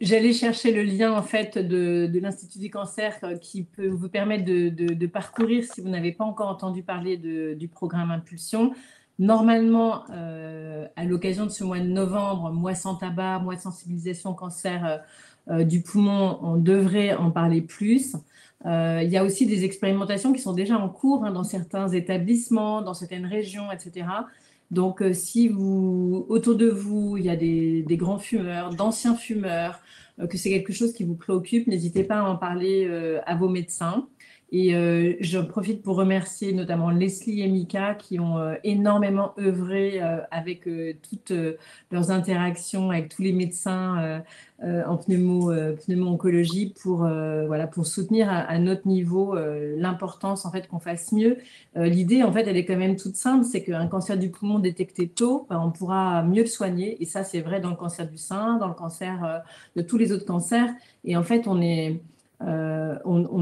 J'allais chercher le lien en fait de l'Institut du cancer qui peut vous permettre de parcourir, si vous n'avez pas encore entendu parler du programme Impulsion. Normalement, à l'occasion de ce mois de novembre, mois sans tabac, mois de sensibilisation au cancer du poumon, on devrait en parler plus. Il y a aussi des expérimentations qui sont déjà en cours dans certains établissements, dans certaines régions, etc. Donc, si autour de vous, il y a des grands fumeurs, d'anciens fumeurs, que c'est quelque chose qui vous préoccupe, n'hésitez pas à en parler à vos médecins. Et je profite pour remercier notamment Leslie et Mika qui ont énormément œuvré avec toutes leurs interactions avec tous les médecins en pneumo-oncologie pour soutenir à notre niveau l'importance en fait qu'on fasse mieux. L'idée en fait elle est quand même toute simple, c'est qu'un cancer du poumon détecté tôt, on pourra mieux le soigner, et ça c'est vrai dans le cancer du sein, dans le cancer de tous les autres cancers. Et en fait on ne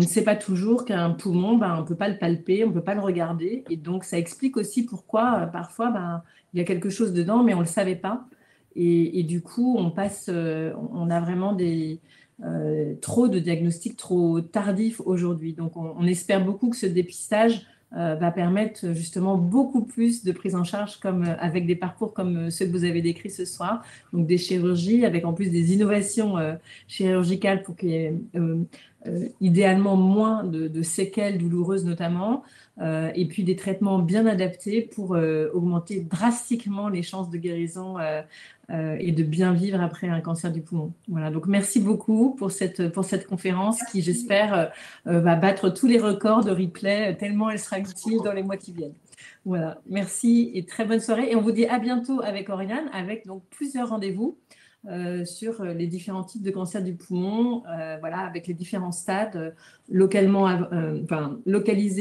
sait pas toujours qu'un poumon, on ne peut pas le palper, on ne peut pas le regarder. Et donc, ça explique aussi pourquoi, parfois, il y a quelque chose dedans, mais on ne le savait pas. Et du coup, on a vraiment trop de diagnostics trop tardifs aujourd'hui. Donc, on espère beaucoup que ce dépistage va permettre justement beaucoup plus de prise en charge avec des parcours comme ceux que vous avez décrits ce soir, donc des chirurgies avec en plus des innovations chirurgicales pour qu'il y ait idéalement moins de séquelles douloureuses notamment, et puis des traitements bien adaptés pour augmenter drastiquement les chances de guérison et de bien vivre après un cancer du poumon. Voilà, donc merci beaucoup pour cette conférence qui, j'espère, va battre tous les records de replay tellement elle sera utile dans les mois qui viennent. Voilà, merci et très bonne soirée. Et on vous dit à bientôt avec Oriane, avec donc plusieurs rendez-vous sur les différents types de cancer du poumon, voilà, avec les différents stades localisés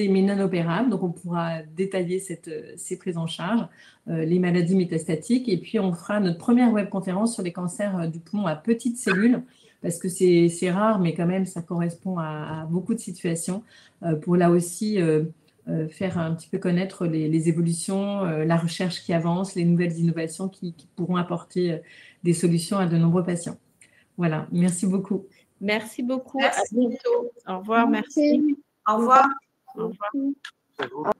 mais non opérables. Donc, on pourra détailler ces prises en charge, les maladies métastatiques. Et puis, on fera notre première webconférence sur les cancers du poumon à petites cellules, parce que c'est rare, mais quand même, ça correspond à beaucoup de situations, pour là aussi faire un petit peu connaître les évolutions, la recherche qui avance, les nouvelles innovations qui pourront apporter des solutions à de nombreux patients. Voilà, merci beaucoup. Merci beaucoup. Merci. À bientôt. Au revoir, merci. Au revoir. Au revoir.